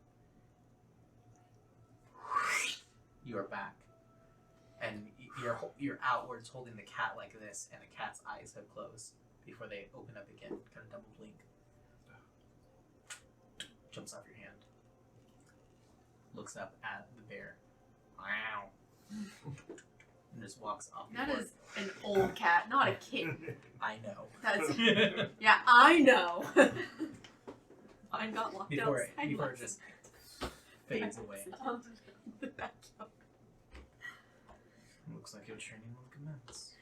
You are back. And you're outwards holding the cat like this, and the cat's eyes have closed before they open up again, kind of double blink. Jumps off your hand. Looks up at the bear. Wow. And just walks off. That is an old cat, not a kid. I know. That's yeah, I know. Mine got locked Before outside. it just fades away. The backyard. Looks like your training will commence.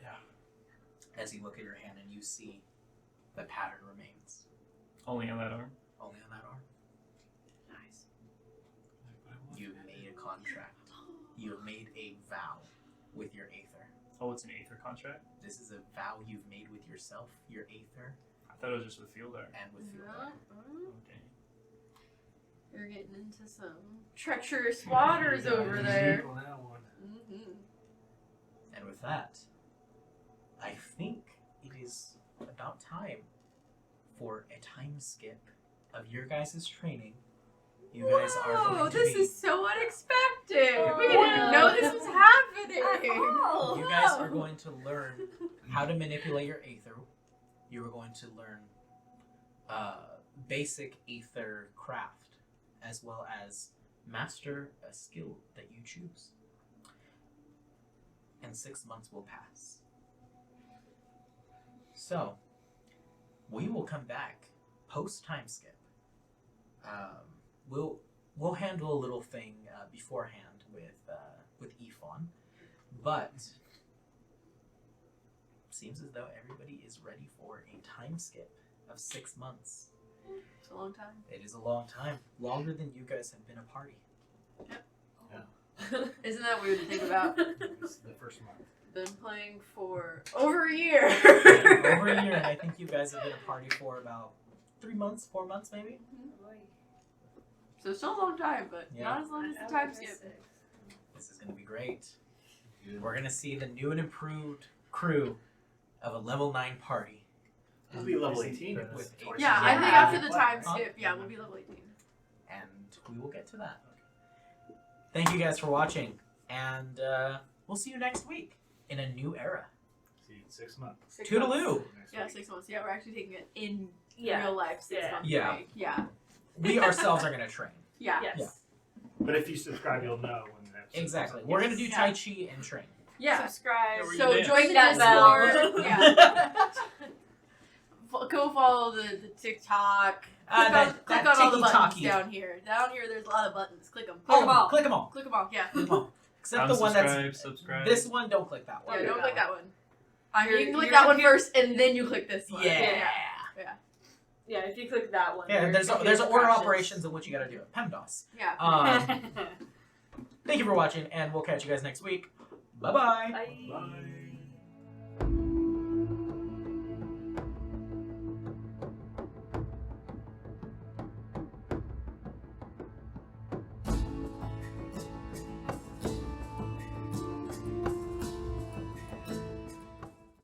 Yeah. As you look at your hand and you see the pattern remains. Only on that arm? Only on that arm. Nice. You've made a contract. You have made a vow with your Aether. Oh, it's an Aether contract? This is a vow you've made with yourself, your Aether, I thought it was just with field art. and with your Yeah. Art. Okay. You're getting into some treacherous waters over there. On that one. Mm-hmm. And with that, I think it is about time for a time skip of your guys' training. You guys are going to this be, is so unexpected. Oh, We didn't know this was happening. you guys are going to learn how to manipulate your Aether. You are going to learn basic Aether craft, as well as master a skill that you choose. And 6 months will pass. So, we will come back post time skip. We'll handle a little thing beforehand with Ephon, but seems as though everybody is ready for a time skip of 6 months. It's a long time. It is a long time, longer than you guys have been a party. Isn't that weird to think about? This is the first month. Been playing for over a year. Over a year, and I think you guys have been a party for about 3 months, 4 months maybe. So still a long time, but Yeah. not as long as the time skip. This is going to be great. We're going to see the new and improved crew of a level 9 party. We'll be level 18 in With this. Aether. Yeah, I think Yeah. after the time Huh? skip, yeah, we'll be level 18. And we will get to that. Thank you guys for watching, and we'll see you next week in a new era. See you in 6 months. Toodaloo! Next Yeah, week. 6 months. Yeah, we're actually taking it in Yeah. real life 6 Yeah. months. Yeah. break. Yeah. We ourselves are going to train. Yeah. Yes. Yeah. But if you subscribe, you'll know when the episode Exactly. comes We're out. going to do Tai Chi and train. Yeah. Subscribe. Yeah, we're So Yeah. join the That bell. Discord. Yeah. Go follow the TikTok. Click on all the buttons tiki-taki. down here. Down here, there's a lot of buttons. Click them. Click them all. Click them all. Click them all. Yeah. Click 'em all. Except the one that's subscribe. this one. Don't click that Yeah. one. Don't click that one. I mean, Your- you can click your that one computer- first, and then you click this one. Yeah. Yeah, if you click that one. Yeah. your There's computer order crashes. operations of what you got to do. PEMDOS. Yeah. Thank you for watching, and we'll catch you guys next week. Bye-bye. Bye. Bye.